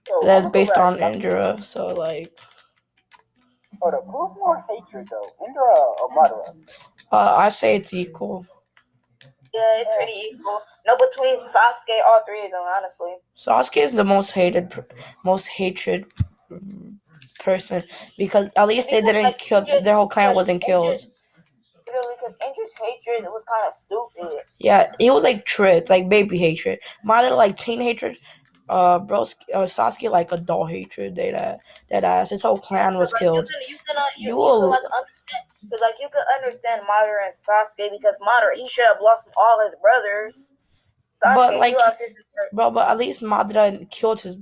So, that's based on Indra, so like. Hold up, who's more hatred though, Indra or Madara? I say it's equal. Yeah, it's pretty equal. No, between Sasuke, all three of them, honestly. Sasuke is the most hatred person because at least they didn't kill. Their whole clan wasn't killed. Literally, because Indra's hatred was kind of stupid. Yeah, he was like tricked, like baby hatred. Madara like teen hatred. Sasuke like adult hatred. That ass. His whole clan was Like killed. you can like understand, because like you can understand Madara and Sasuke, because Madara, he should have lost all his brothers. But Sasuke, he like, lost his. but at least Madara killed his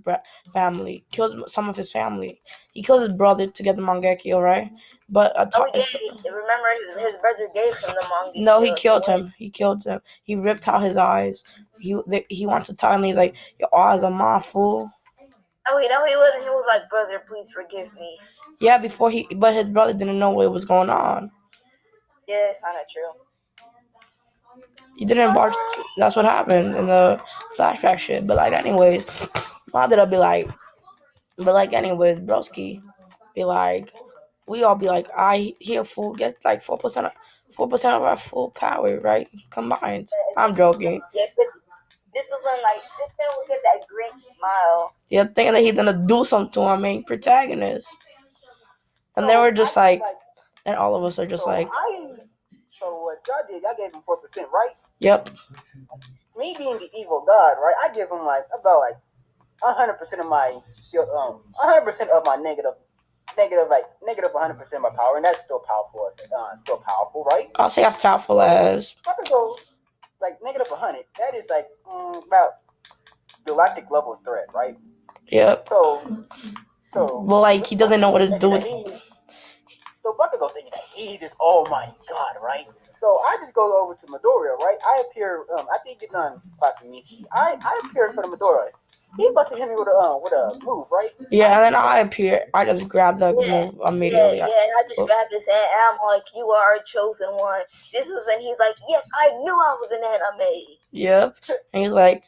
family, killed some of his family. He killed his brother to get the Mangekyo, right? But Oh, he gave, remember his brother gave him the manga. no, he killed him. He killed him. He ripped out his eyes. He wants to tell me like your eyes are my fool. Oh, no, he wasn't. He was like, brother, please forgive me. Yeah, but his brother didn't know what was going on. Yeah, it's kind of true. He didn't watch. That's what happened in the flashback shit. But like, anyways, Madara be like, anyways, broski, be like, we all be like, he a fool, get like 4% of our full power, right? Combined. I'm joking. Yeah, but this is when like this man would get that Grinch smile. Yeah, thinking that he's gonna do something to our main protagonist. And then we're just like, and all of us are just like, so what y'all did, y'all gave him 4%, right? Yep. Me being the evil god, right? I give him like about like 100% of my 100% of my negative 100% of my power, and that's still powerful. Still powerful, right? I'll say as powerful as. I could go like negative 100. That is like about galactic level threat, right? Yep. So. Well, like he doesn't know what to do with. So Bakugo thinking that he's this oh my god, right? So I just go over to Midoriya, right? I appear. I think it's done fighting Michi. I appear for the Midoriya. He about to hit me with a move, right? Yeah, and then I appear. I just grab the move immediately. Yeah, and I just grabbed his hand, and I'm like, "You are a chosen one." This is when he's like, "Yes, I knew I was an anime." Yep, and he's like,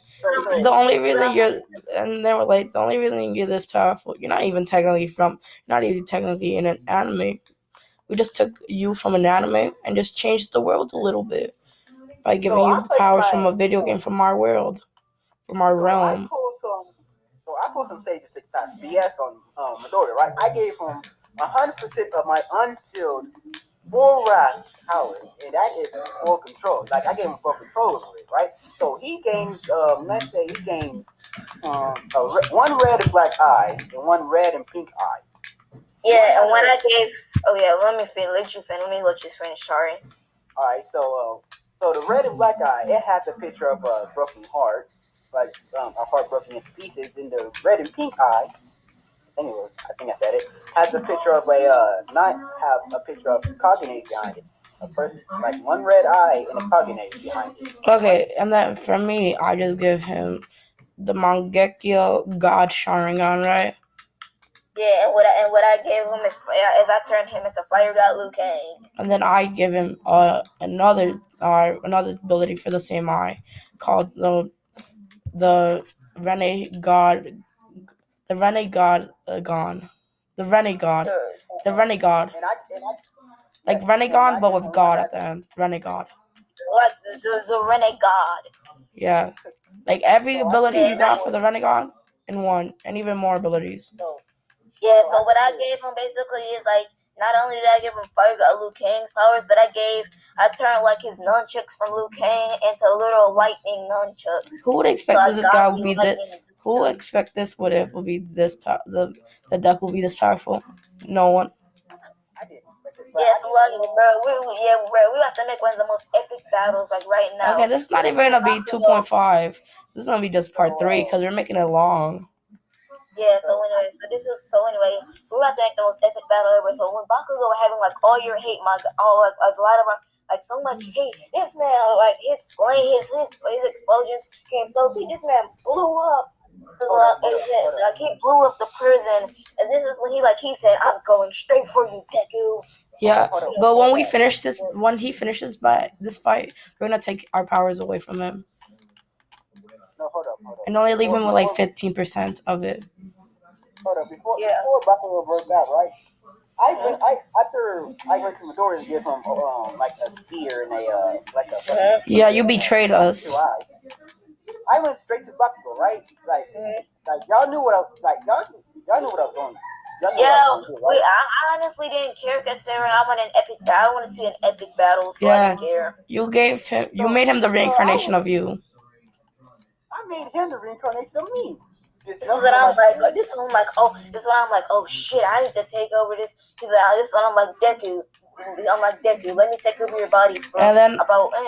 the only reason you're, and they were like, the only reason you're this powerful, you're not even technically in an anime. We just took you from an anime and just changed the world a little bit by giving you powers from a video game from our world, from our realm. I pulled some Sage 6 times BS on Midoriya, right? I gave him 100% of my unsealed full wrath power, and that is full control. Like I gave him full control over it, right? So he gains, let's say he gains one red and black eye and one red and pink eye. Yeah, and when I gave, let me finish. Let you finish. Sorry. All right, so the red and black eye, it has a picture of a broken heart, like a heart broken into pieces. In the red and pink eye, anyway, I think I said it, has a picture of a picture of Kagane behind it. A person, like one red eye and a Kagane behind it. Okay, and then for me, I just give him the Mangekyo God Sharingan, right? Yeah, and what I gave him is I turned him into Fire God Liu Kang. And then I give him another ability for the same eye, called the Renegade, the Renegade gone, the Renegade, the Renegade, like Renegade but with God at the end, Renegade. Like the Renegade. Yeah, like every ability you got for the Renegade in one, and even more abilities. Yeah, so what I gave him basically is like, not only did I give him Fire God Liu Kang's powers, but I turned like his nunchucks from Liu Kang into little lightning nunchucks. Who would expect this guy would be this? Who would expect this would be this the deck will be this powerful? No one. Yeah, so lucky, bro. We have to make one of the most epic battles like right now. Okay, this is not even gonna be 2.5. This is gonna be just part 3 because we're making it long. Yeah, so anyway, we have to make the most epic battle ever. So when Bakugo were having like all your hate, a lot of like so much hate, this man like his explosions came so big. This man blew up. Like he blew up the prison, and this is when he said, "I'm going straight for you, Deku." Yeah, but when he finishes this fight, we're gonna take our powers away from him. No, hold up. And only leave him with like 15% of it. Hold up, before Bakugo broke out, right? After I went to Midoriya to give him like a spear and a like a Yeah, you betrayed us. 2 eyes. I went straight to Bakugo, right? Like y'all knew what I like. Y'all knew what I was going. Y'all knew what I Yeah, was going to do, right? I honestly didn't care considering I want an epic battle. I want to see an epic battle, so I Yeah, didn't care. you gave him. You made him the reincarnation of you. I made him the reincarnation of me. This is what I'm like. This one I'm like. Oh, this one I'm like. Oh shit! I need to take over this. This one I'm like Deku. I'm like Deku. Let me take over your body for And then about an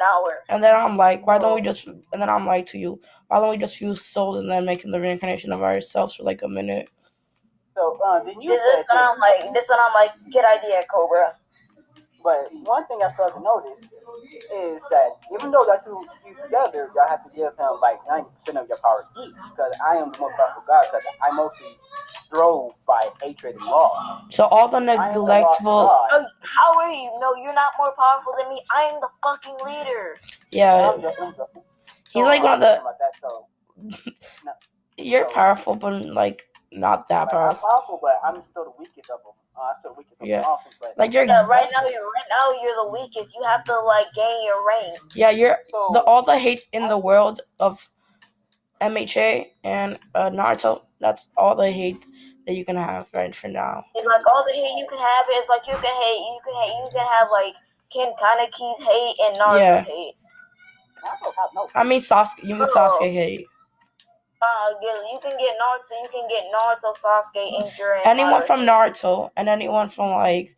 hour. And then I'm like, why don't we just? And then I'm like to you, why don't we just fuse souls and then make him the reincarnation of ourselves for like a minute? So then you This said one I'm like. This one I'm like. Good idea, Cobra. But one thing I failed to notice is that even though y'all two fuse together, y'all have to give him like 90% of your power each. Because I am the most powerful god. Because I mostly drove by hatred and loss. So all the I am the lost neglectful. god. Oh, how are you? No, you're not more powerful than me. I am the fucking leader. Yeah, I'm joking. he's like one of the. About that, so, no, You're so, powerful, but like not that like, I'm powerful. powerful, but I'm still the weakest of them. I'm still the weakest of Yeah. them options, but Like you're. Yeah, right now you're the weakest. You have to like gain your rank. Yeah, you're so, all the hate in the world of MHA and Naruto. That's all the hate that you can have right for now. And like all the hate you can have is like you can have like Ken Kaneki's hate and Naruto's hate. I don't have no. I mean Sasuke. You mean Sasuke hate? You can get Naruto. You can get Naruto, Sasuke, and Jiren. Anyone from Naruto and anyone from like.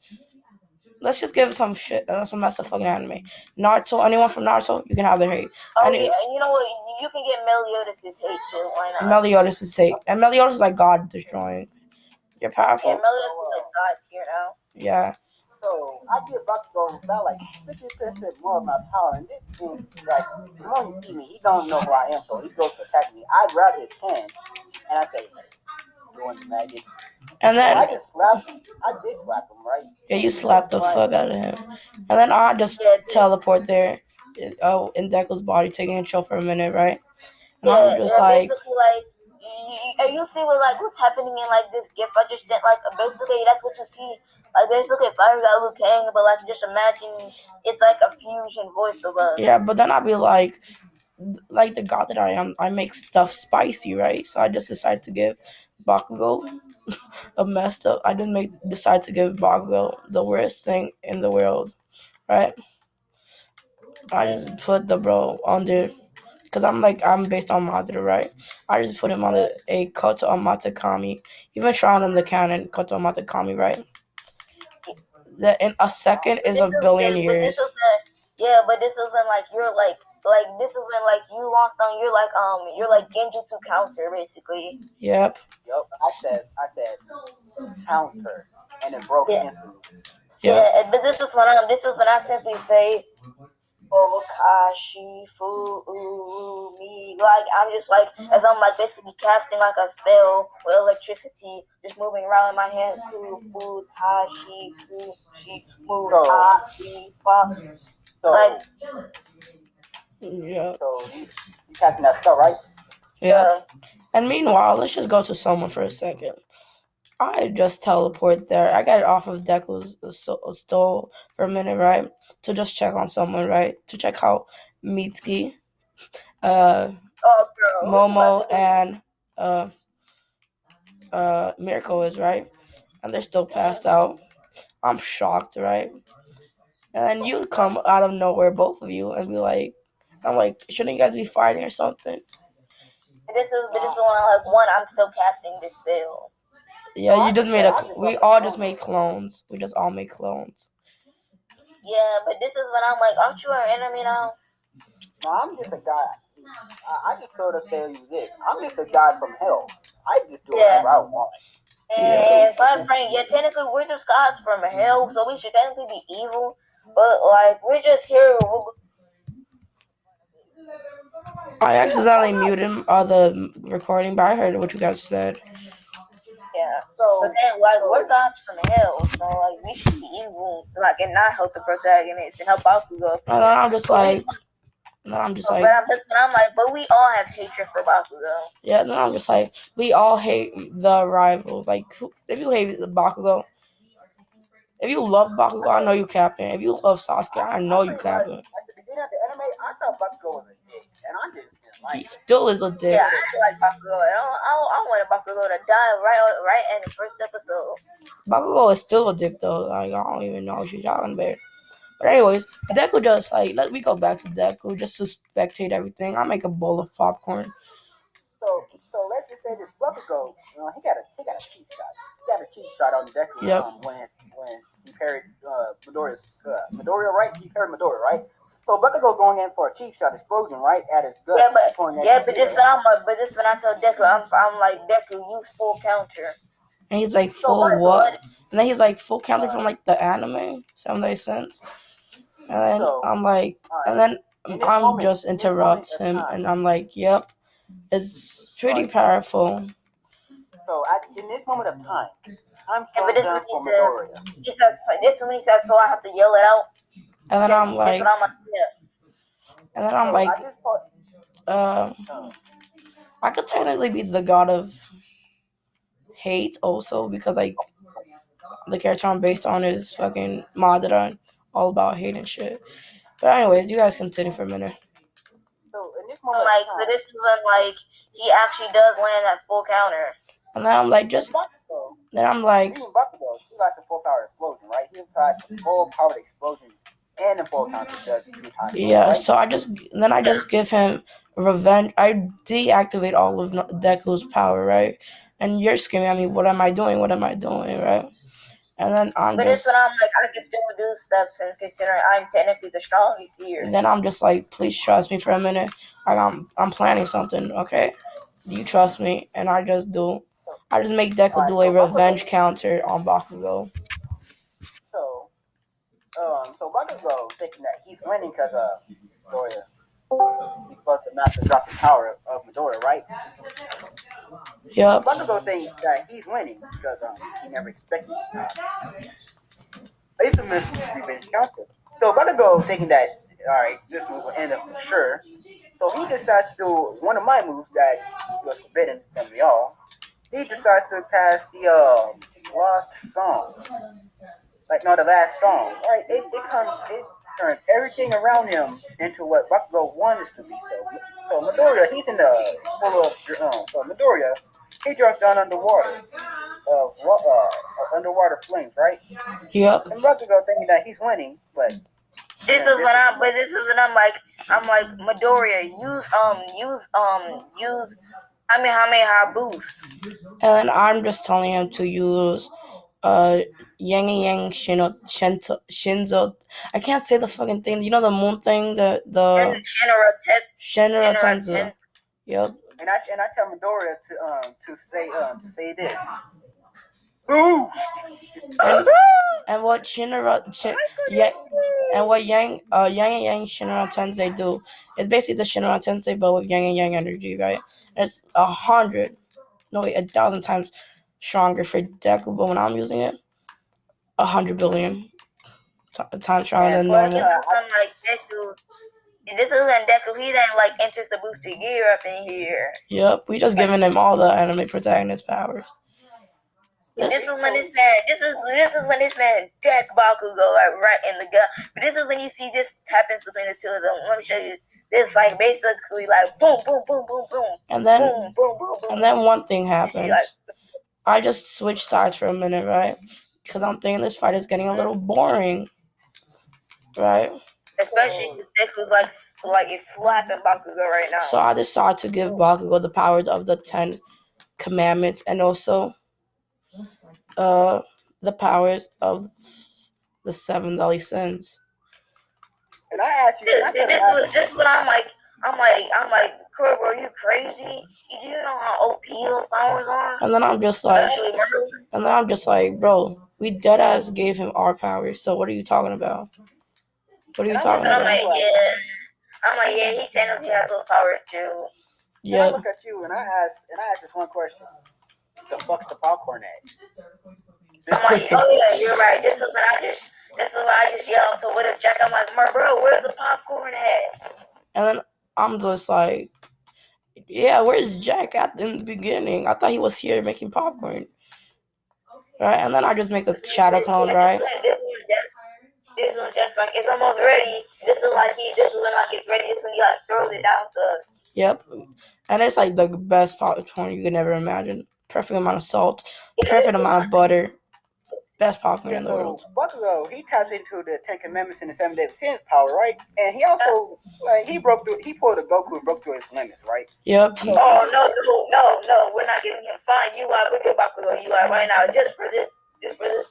Let's just give some shit, some messed up fucking anime. Naruto, anyone from Naruto, you can have their hate. Oh yeah, you know what? You can get Meliodas' hate too. Why not? Meliodas' hate, and Meliodas is like God destroying. You're powerful. Yeah, Meliodas is like God tier now. Yeah. So I give Bakugo about like 50% more of my power, and this thing, like the more you see me, he don't know who I am, so he goes to attack me. I grab his hand and I say, "Doing the magic." And then so I just slapped him. I did slap him, right? Yeah, you slapped the fuck out of him, and then I just teleport there. In Deku's body, taking a chill for a minute, right? And I'm just like, basically like. You see what's happening in like this GIF I just did, like basically that's what you see. Like basically if I got Liu Kang, but let's just imagine it's like a fusion voice of us. Yeah, but then I'd be like the god that I am, I make stuff spicy, right? So I just decided to give Bakugo a messed up. I didn't decide to give Bakugo the worst thing in the world, right? I just put the bro under. Because I'm based on Madara, right? I just put him on a Koto Amatakami. Even stronger than the canon Koto Amatakami, right? That in a second is a billion years. But this is when like you're like this is when like you lost on you're like Genjutsu counter basically. Yep. I said counter, and it broke instantly. Yeah, but this is when I simply say Okashi Fumi. Like I'm just like as I'm like basically casting like a spell with electricity, just moving around in my hand. Fukashi Fushi Yeah. So you casting that spell, right? Yeah. And meanwhile, let's just go to someone for a second. I just teleport there. I got it off of Deku's stole for a minute, right? To just check on someone, right? To check how Mitsuki, Momo, and Mirko is, right? And they're still passed out. I'm shocked, right? And then you come out of nowhere, both of you, and be like, I'm like, shouldn't you guys be fighting or something? This is one. I'm still casting this spell. Yeah, you just made we all just made clones. We just all made clones. Yeah, but this is when I'm like, aren't you an enemy now? No, I'm just a guy. I just sort of tell you this. I'm just a guy from hell. I just do whatever I want. And quite frankly, technically we're just gods from hell, so we should technically be evil. But like we're just here. I accidentally muted the recording, but I heard what you guys said. Yeah. But then like we're gods from hell, so like we should be evil, like and not help the protagonist and help Bakugo. And then I'm just like, And then I'm just but like, I'm like, but we all have hatred for Bakugo. yeah. And then I'm just like, we all hate the rival. Like, if you hate the Bakugo, if you love Bakugo, I know you capping. If you love Sasuke, I know you capping. At the beginning of the anime, I thought Bakugo was a dick, and I didn't like He still is a dick. Yeah, I like Bakugo. I wanted Bakugo to die right in the first episode. Bakugo is still a dick though. Like, I don't even know what she's talking about. But anyways, Deku just like let me go back to Deku just to spectate everything. I make a bowl of popcorn. So let's just say this Bakugo, he got a cheat shot. He got a cheat shot on Deku. Yep. When he parried Midoriya, right? He parried Midoriya, right? So Bakugo going in for a cheat shot explosion, right? At his gut. But this when I tell Deku, I'm like, Deku, use full counter. And he's like, full what? And then he's like, full counter from like the anime. Some makes sense. And then I'm like, and then I'm just interrupt him, and I'm like, yep, it's pretty powerful. So in this moment of time, I'm so done for Midoriya. This when he says, so I have to yell it out. And then I'm like, and then I'm like, I could technically be the god of hate also because like the character I'm based on is fucking Madara, all about hate and shit. But anyways, you guys continue for a minute. So in this moment, so this is when like he actually does land that full counter. And then I'm like, then I'm like, Bakugo, he likes a full power explosion, right? He tries a full powered explosion and a full counter does 2 times. Yeah, right? so I just give him revenge. I deactivate all of Deku's power, right? And you're screaming at me, what am I doing? What am I doing, right? And then But it's when I'm like, I can still do stuff since considering I'm technically the strongest here. And then I'm just like, please trust me for a minute. Like I'm planning something, okay? You trust me, and I just make Deku do a revenge counter on Bakugo. So Bakugo thinking that he's winning because Midoriya. He's supposed to master drop the power of Midoriya, right? Yep. Bakugo thinks that he's winning because he never expected infamous revenge counter. So Bakugo thinking that alright, this move will end up for sure. So he decides to do one of my moves that was forbidden from me all. He decides to pass the lost song. The last song. Right? It turns everything around him into what Bakugo wants to be. So Midoriya, he's in the full of so Midoriya, he drops down underwater. Underwater flames, right? Yep. And Bakugo thinking that he's winning, but this is when I'm like Midoriya, use Kamehameha boost. And I'm just telling him to use Yang and Yang Shinzo. I can't say the fucking thing. You know the moon thing, the Shinra Tenzu. Yep. And I tell Midoriya to say this. Boost. And what and what Yang and Yang Shinra Tensei do is basically the Shinra Tensei but with Yang and Yang energy, right? It's 1,000 times stronger for Deku, but when I'm using it, 100 billion times stronger than normal. This is when Deku, he then like enters the boosted gear up in here. Yep, we just giving him all the anime protagonist powers. This is when this man deck Bakugo right in the gut. But this is when you see this happens between the two of them. Let me show you. This like basically like boom, boom, boom, boom, boom. And then boom, boom, boom, boom. And then one thing happens. I just switch sides for a minute, right? Because I'm thinking this fight is getting a little boring, right? Especially Deku's like it's slapping Bakugo right now. So I decide to give Bakugo the powers of the 10 commandments and also the powers of the 7 deadly sins. And I asked you, this is what I'm like, Quirk, are you crazy? Do you know how OP those powers are? And then I'm just like, bro, we dead ass gave him our powers. So what are you talking about? What are you talking about? I'm like, yeah, he technically has those powers too. Yeah. I look at you and I ask this one question: the fuck's the popcorn at? I'm like, oh yeah, you're right. This is when I just yelled to what if Jack. I'm like, bro, where's the popcorn at? And then I'm just like, yeah, where's Jack at in the beginning? I thought he was here making popcorn. Right? And then I just make a shadow clone, right? This one's just like it's almost ready. This is when like it's ready. This one you like throws it down to us. Yep. And it's like the best popcorn you could ever imagine. Perfect amount of salt, perfect amount of butter. Best popcorn in the world. Bakugo, he taps into the Ten Commandments and the 7 Day Sins power, right? And he also he pulled a Goku and broke through his limits, right? Yep. No, we're not giving him fine. You are with Bakugo. You are right now just for this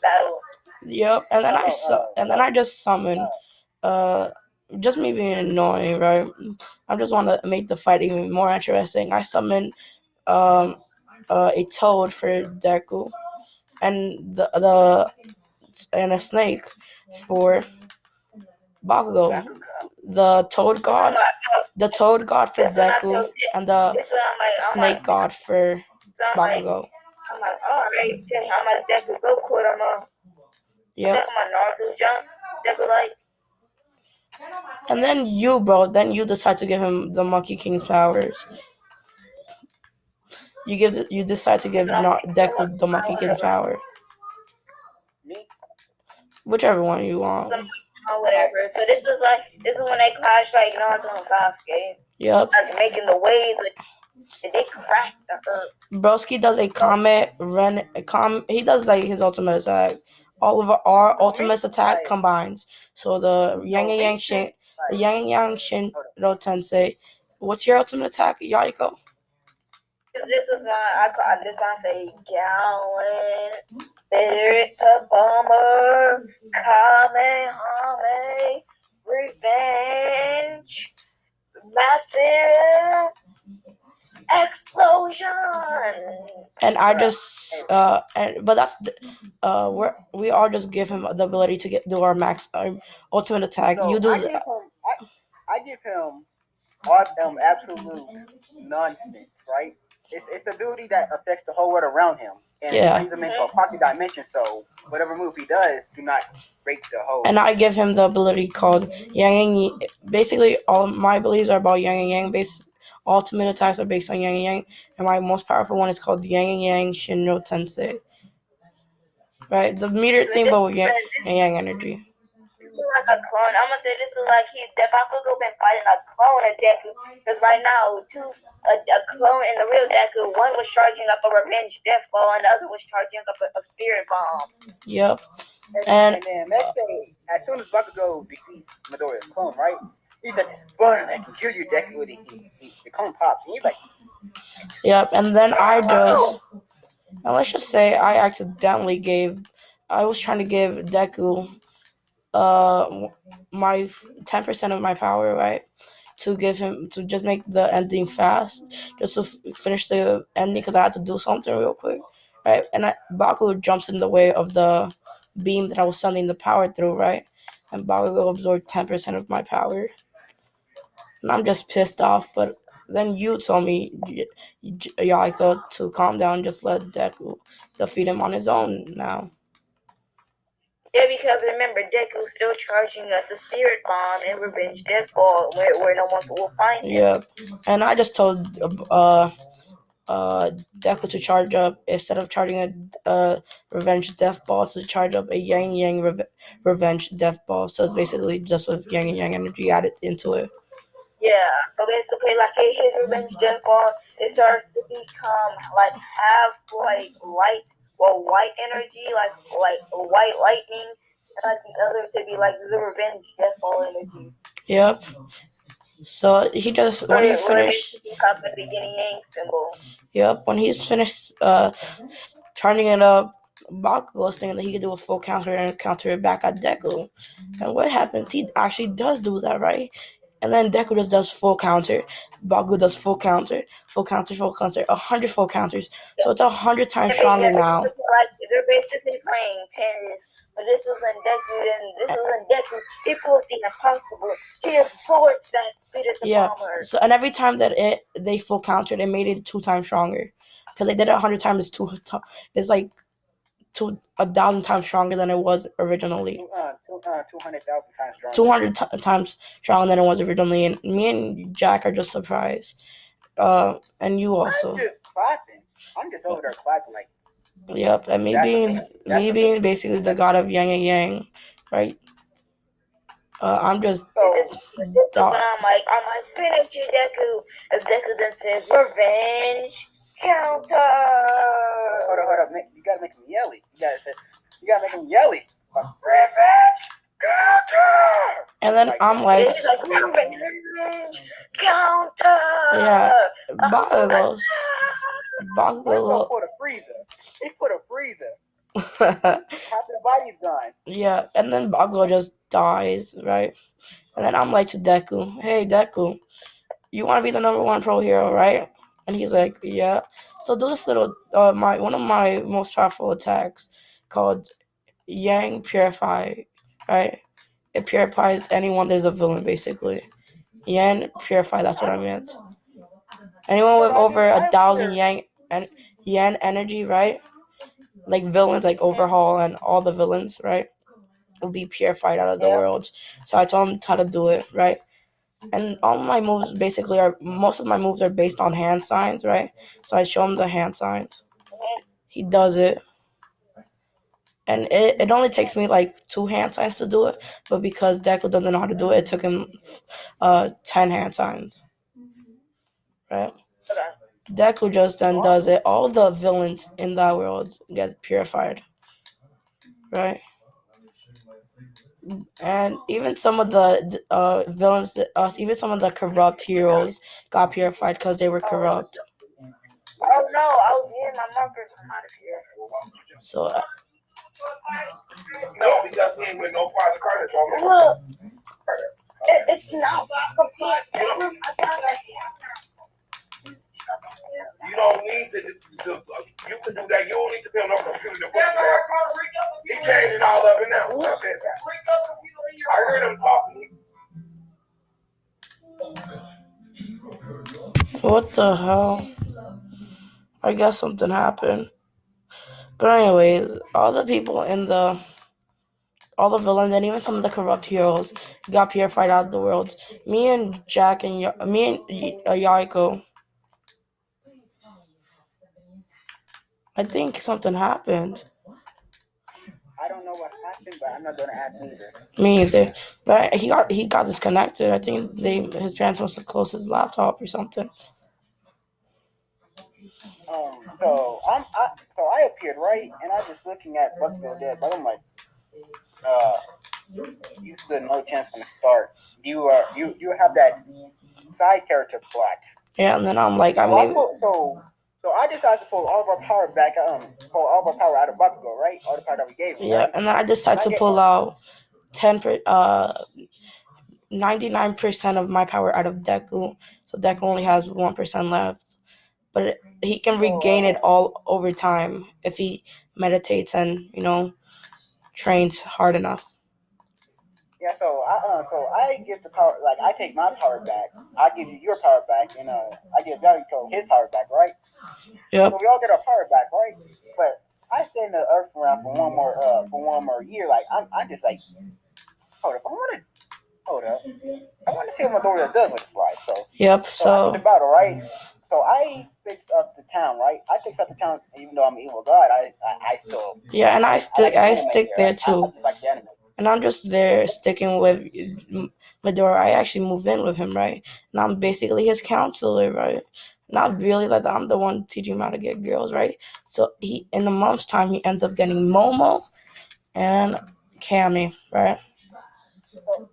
battle. Yep. And then I just summon just me being annoying, right? I just want to make the fight even more interesting. I summon a toad for Deku and and a snake for Bakugo. The toad god for Deku and the snake god for Bakugo. I'm like, all right, I'm like Deku, go Kurama. Yep. My Naruto jump. Deku like. And then you decide to give him the Monkey King's powers. You decide to give Deku the Monkey King's power. Whichever one you want. Whatever. So this is when they clash like Naruto and Sasuke. Yep. Like making the waves. They crack the earth. Broski does a comet he does like his ultimate attack. All of our ultimate attack combines. So the Yang and Yang Shinro Tensei. What's your ultimate attack, Yaiko? This is why I say Gallon, Spirit to Bomber, Kamehame, Revenge, Massive Explosion. And I just but that's we all just give him the ability to do our max ultimate attack. So you do. I give him absolute nonsense, right? It's the ability that affects the whole world around him and brings him into a pocket dimension. So whatever move he does, do not break the whole. And I give him the ability called Yang and Yang. Basically, all of my abilities are about Yang and Yang. Based ultimate attacks are based on Yang and Yang, and my most powerful one is called Yang and Yang Shinro Tensei. Right, the meter thing, but with Yang and Yang energy. Like a clone. I'm gonna say this is like Bakugo been fighting a clone of Deku because right now a clone and the real Deku, one was charging up a revenge death ball and the other was charging up a spirit bomb. Yep. And then let's say as soon as Bakugo defeats Midoriya's clone, right? He's like this burn that can kill your Deku with the clone pops and he's like. Yep. And then let's just say I was trying to give Deku my 10% of my power, right, to give him to just make the ending fast, just to finish the ending because I had to do something real quick, right? And Bakugo jumps in the way of the beam that I was sending the power through, right? And Bakugo absorbed 10% of my power, and I'm just pissed off. But then you told me, Yaiko, to calm down, just let Deku defeat him on his own now. Yeah, because remember, Deku's still charging us the spirit bomb and revenge death ball where no one will find him. Yeah, and I just told Deku to charge up instead of charging a revenge death ball to charge up a Yang Yang revenge death ball. So it's basically just with Yang and Yang energy added into it. Yeah, so basically, like his revenge death ball, it starts to become like half like white energy, like white lightning, and like the other to be like the revenge death ball energy. Yep. So he just when he finished the beginning Yang symbol. Yep, when he's finished turning it up, Bakugo's thinking that he could do a full counter and counter it back at Deku. And what happens? He actually does do that, right? And then Deku just does full counter. Bakugo does full counter, 100 full counters. So it's 100 times stronger now. They're basically playing tennis. But this is when Deku, he pulls the impossible. He absorbs that spirit of bomber. So, and every time that they full countered, it made it 2 times stronger. Because they did it 100 times, it's like to 1,000 times stronger than it was originally. 200,000 times stronger. 200 times stronger than it was originally, and me and Jack are just surprised. And you also. I'm just clapping. I'm just over there clapping like. Yep, and me being basically the god of Yang and Yang, right? I'm just. So this is when I'm like, finish you, Deku. As Deku then says, revenge counter. Hold up, you gotta make him yelly. You gotta make him yelly. Like, revenge counter. And then I'm like, he's like, revenge counter. Yeah, Bakugo put a freezer. He put a freezer. Half the body's gone. Yeah, and then Bakugo just dies, right? And then I'm like to Deku, hey Deku, you want to be the #1 pro hero, right? And he's like, yeah. So do this little, one of my most powerful attacks called Yang Purify, right? It purifies anyone there's a villain, basically. Yang Purify, that's what I meant. Anyone with over 1,000 Yang energy, right? Like villains, like Overhaul and all the villains, right? Will be purified out of the world. So I told him how to do it, right? And all my moves basically most of my moves are based on hand signs, right? So I show him the hand signs. He does it. And it only takes me like 2 hand signs to do it, but because Deku doesn't know how to do it, it took him 10 hand signs. Right? Deku just then does it. All the villains in that world get purified. Right? And even some of the villains, even some of the corrupt heroes got purified because they were corrupt. Oh no, I was getting my markers from out of here. So. No, because he ain't with no part of the card. Look, it's not complete. You don't need to. You can do that. You don't need to be on no computer to put it there. He changing all of it now. I said that. I heard him talking. What the hell? I guess something happened. But anyways, all the villains and even some of the corrupt heroes got purified out of the world. Me and Jack and Yaiko. I think something happened. I don't know what happened, but I'm not gonna ask either. Me either. But he got disconnected. I think his parents must have closed his laptop or something. So I appeared right, and I was just looking at Buckville dead, but I'm like, you stood no chance from the start. You have that side character plot. Yeah, and then I'm like, So I decided to pull all of our power back, pull all of our power out of Bakugo, right? All the power that we gave him. Yeah, right? and then I decided to pull out 99% of my power out of Deku, so Deku only has 1% left. But he can regain it all over time if he meditates and trains hard enough. Yeah, so I give the power, like I take my power back, I give you your power back, and I give Yahiko his power back, right? Yep. So we all get our power back, right? But I stay in the Earth around for one more year. Like I'm just like, hold up, I want to see what Midoriya does with his life. So yep. So after the battle, right? So I fixed up the town, right? I fixed up the town, even though I'm an evil god. I still. Yeah, and I stick there too. Like the anime. And I'm just there sticking with Midoriya. I actually move in with him, right? And I'm basically his counselor, right? Not really like I'm the one teaching him how to get girls, right? So he, in a month's time, he ends up getting Momo and Cammy, right?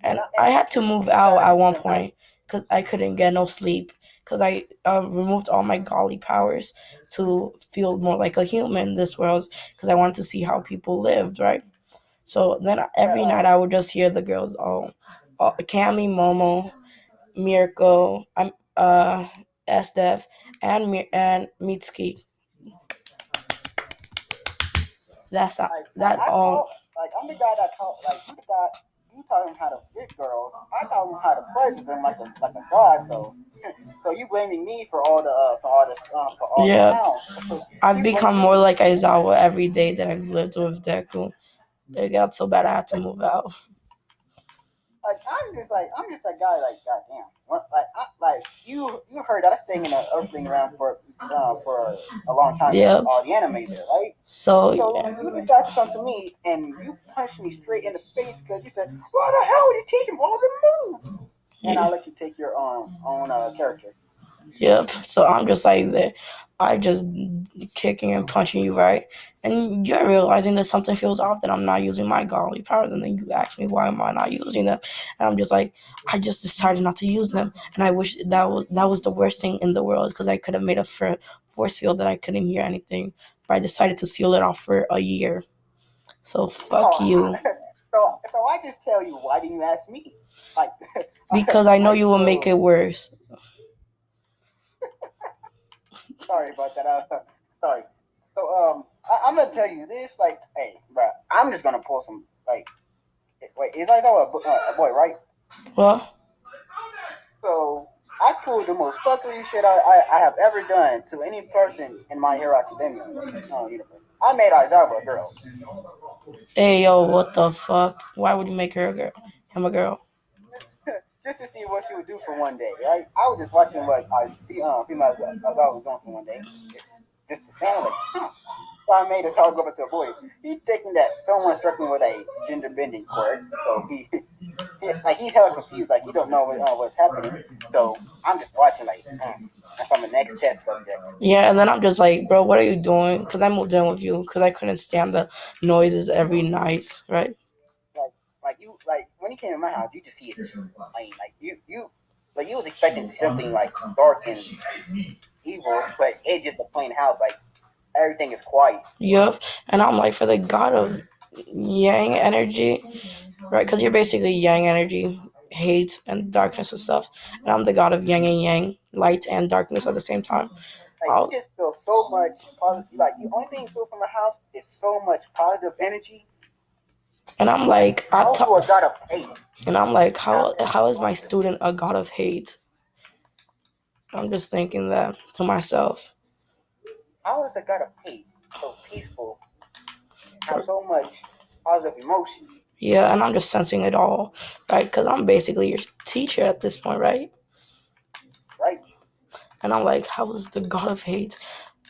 And I had to move out at one point because I couldn't get no sleep because I removed all my golly powers to feel more like a human in this world because I wanted to see how people lived, right? So then every night I would just hear the girls, Cammy, Momo, Mirko, Estef, and Mitsuki. That's that all. Like I'm the guy that taught. Like I'm the guy. you taught him how to get girls. I taught him how to play with them like a god. So so you blaming me for all the Yeah, sounds. I've You blame become more me. like Aizawa every day that I've lived with Deku. It got so bad I had to move out. Like I'm just a guy like goddamn. Like you heard that I staying in the Earthling realm for a long time with Yep. all the anime there, right? So So yeah. you decide to come to me and you punch me straight in the face because you said, "Why the hell would you teach him all the moves?" And Yeah. I'll let you take your own character. Yep. So I'm just like that. I just kicking and punching you, right? And you're realizing that something feels off, that I'm not using my godly powers. And then you ask me, why am I not using them? And I'm just like, I just decided not to use them. And I wish that was the worst thing in the world, because I could have made a force field that I couldn't hear anything. But I decided to seal it off for a year. So fuck Oh, you. so I just tell you, why didn't you ask me? Like, Because I know like you will make so. it worse. Sorry about that. Sorry. So I'm gonna tell you this. Like, hey, bro, I'm just gonna pull some. Like, wait, is I know a boy, right? Well, So I pulled the most fuckery shit I have ever done to any person in My Hero Academia universe. I made Aizawa a girl hey yo, what the fuck? Why would you make her a girl? Him a girl? just to see what she would do for one day, right? I was just watching what I see female Aizawa was doing for one day, just the sound like, huh. So I made Aizawa go up to a boy. He's thinking that someone's struck me with a gender bending quirk, so he's hella confused, like he don't know what's happening. So I'm just watching like, that's on the next test subject. Yeah, and then I'm just like, bro, what are you doing? Because I moved in with you because I couldn't stand the noises every night, right? Like when he came in my house, you just see it just plain. Like you was expecting something like dark and evil, but it's just a plain house. Like everything is quiet. Yup. And I'm like, for the god of yang energy, right? Because you're basically yang energy, hate and darkness and stuff. And I'm the god of yang and yang, light and darkness at the same time. Like you I'll, just feel so much positive. Like the only thing you feel from a house is so much positive energy. and I'm like, Also a god of hate. and I'm like, how is my student a god of hate? I'm just thinking that to myself. How is a god of hate so peaceful and have so much positive emotion? Yeah, and I'm just sensing it all, right? Because I'm basically your teacher at this point, right? Right? And I'm like, how is the god of hate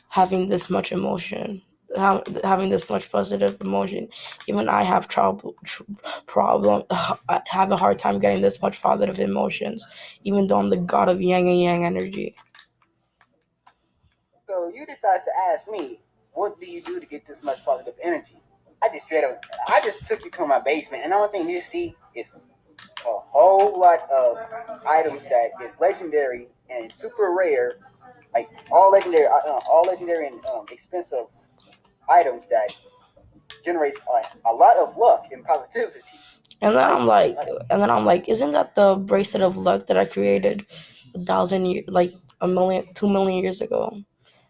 having this much emotion, having this much positive emotion? Even I have problem. I have a hard time getting this much positive emotions, even though I'm the god of yang and yang energy. So you decide to ask me, what do you do to get this much positive energy? I just took you to my basement, and the only thing you see is a whole lot of items that is legendary and super rare, like all legendary and expensive items that generates a lot of luck and positivity. And then Like, I'm like, like isn't that the bracelet of luck that I created 1,000 years, like a million, 2 million years ago?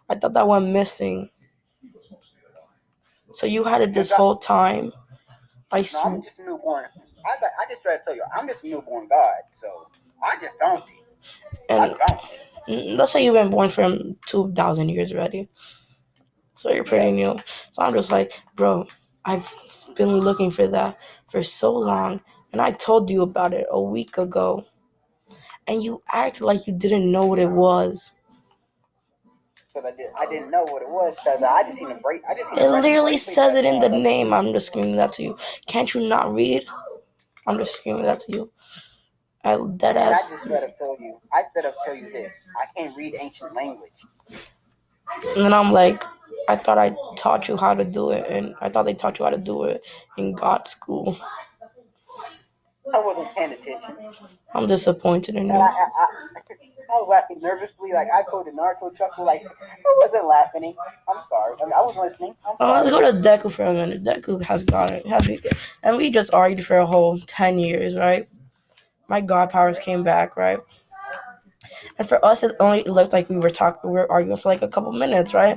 I thought that went missing. So you had it this since I whole time. no, I'm just a newborn. I just try to tell you, I'm just a newborn god, so I just don't it. I And don't it. let's say you've been born for 2,000 years already, so you're Yeah. pretty new. So I'm just like, bro, I've been looking for that for so long, and I told you about it a week ago, and you acted like you didn't know what it was. Because I didn't know what it was because I just seen a It random literally bracelet says that it in the that was name. I'm released. just screaming that to you. Can't you not read? I'm just screaming that to you. I dead And I ass. just straight up told you, I straight up tell you this. I can't read ancient language. And then I'm like, I thought I taught you how to do it, and I thought they taught you how to do it in God school. I wasn't paying attention. I'm disappointed in And you. I was laughing nervously, like I pulled the Naruto chuckle, like I wasn't laughing. I'm sorry. I mean, I was listening. I'm Let's sorry. go to Deku for a minute. Deku has got it. And we just argued for a whole 10 years, right? My god powers came back, right? And for us, it only looked like we were arguing for like a couple minutes, right?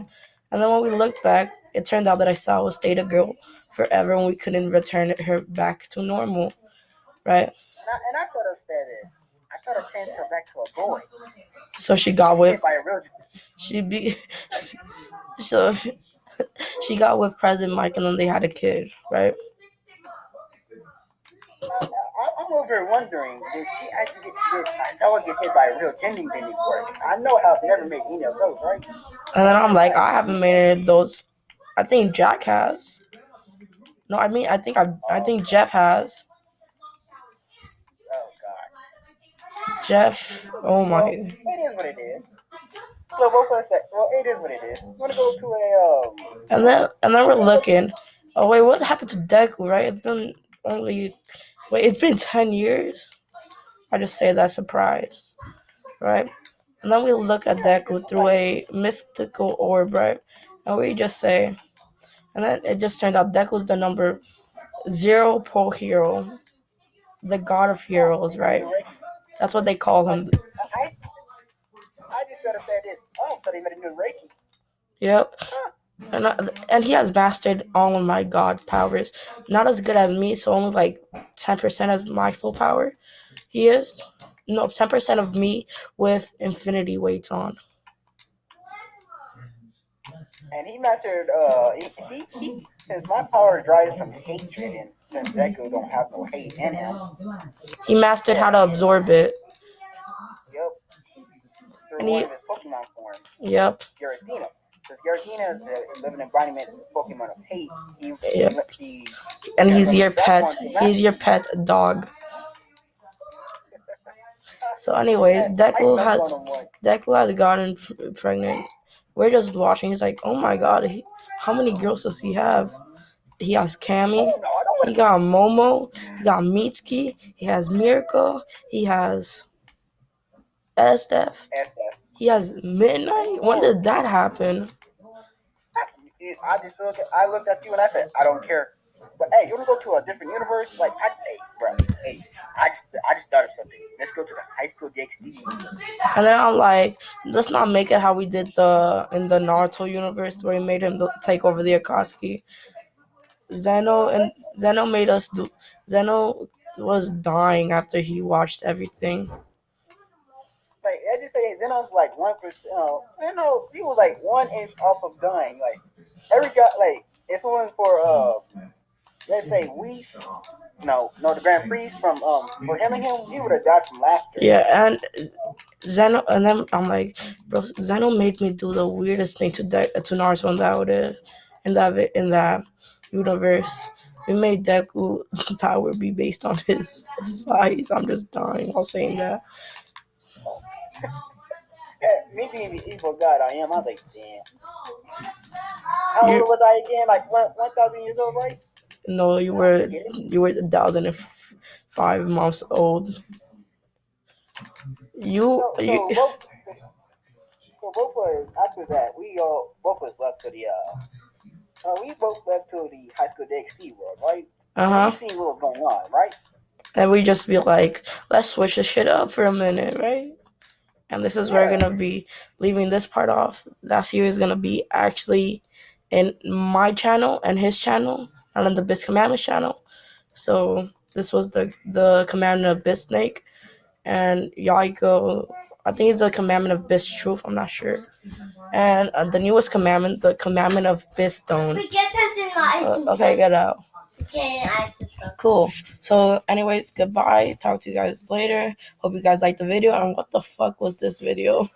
And then when we looked back, it turned out that I saw was stayed a girl forever, and we couldn't return her back to normal. right? And I thought of said this. I thought of changed her back to a boy. So she got with. By a real. She be. So she got with President Mike, and then they had a kid, right? I'm over here wondering, did she actually someone get hit by a real gending thing before? I know how I've never made any of those, right? And then I'm like, I haven't made any of those. I think Jack has. No, I mean, I think Jeff has. Oh God. Jeff, oh my. Well, it is what it is. So both of us say, well, it is what it is. I'm gonna go to a And then we're looking. Oh wait, what happened to Deku? Right? It's been 10 years. I just say that surprise, right? And then we look at Deku through a mystical orb, right? And we just say, and then it just turns out Deku's the number 0 pro hero, the god of heroes, right? That's what they call him. I just gotta say this. Oh, so they made a new Reiki. Yep. And he has mastered all of my god powers. Not as good as me, so only like 10% as my full power. He is. No, 10% of me with infinity weights on. And he mastered, he since my power derives from hatred, and since Deku don't have no hate in him. He mastered how to absorb it. Yep. Through one of his Pokemon forms. Yep. Giratina. Since Giratina is a living embodiment of Pokemon of hate, and he's your pet. He's your pet dog. So, anyways, Deku has gotten pregnant. We're just watching. He's like, oh my god, how many girls does he have? He has Cammy. He got Momo. He got Mitsuki. He has Mirko. He has Estef. He has Midnight. When did that happen? I looked at you and I said, I don't care. But hey, you wanna go to a different universe? Like, I just thought of something. Let's go to the high school DxD. And then I'm like, let's not make it how we did in the Naruto universe where we made him take over the Akatsuki. Zeno made us do. Zeno was dying after he watched everything. Like I just say, Zeno's like 1%. He was like 1 inch off of dying. Like every guy, like if it wasn't for let's say the Grand Prix from for him, he would have died from laughter. Yeah, and Zeno, and then I'm like, bro, Zeno made me do the weirdest thing to Naruto in that universe. We made Deku power be based on his size. I'm just dying while saying that. Me being the evil god I am, I was like, damn. How old was I again? Like 1,000 years old, right? No, you were 1,005 months old. So both of us after that, we both of us left to the we both left to the high school DxD world, right? We seen what was going on, right? And we just be like, let's switch the shit up for a minute, right? And this is where we're gonna be leaving this part off. That series is gonna be actually in my channel and his channel, and on the Biz Commandments channel. So this was the commandment of Biz Snake, and Yaiko. I think it's the commandment of Biz Truth. I'm not sure. And the newest commandment, the commandment of Biz Stone. Okay, get out. Cool. So, anyways, goodbye. Talk to you guys later. Hope you guys liked the video. And what the fuck was this video?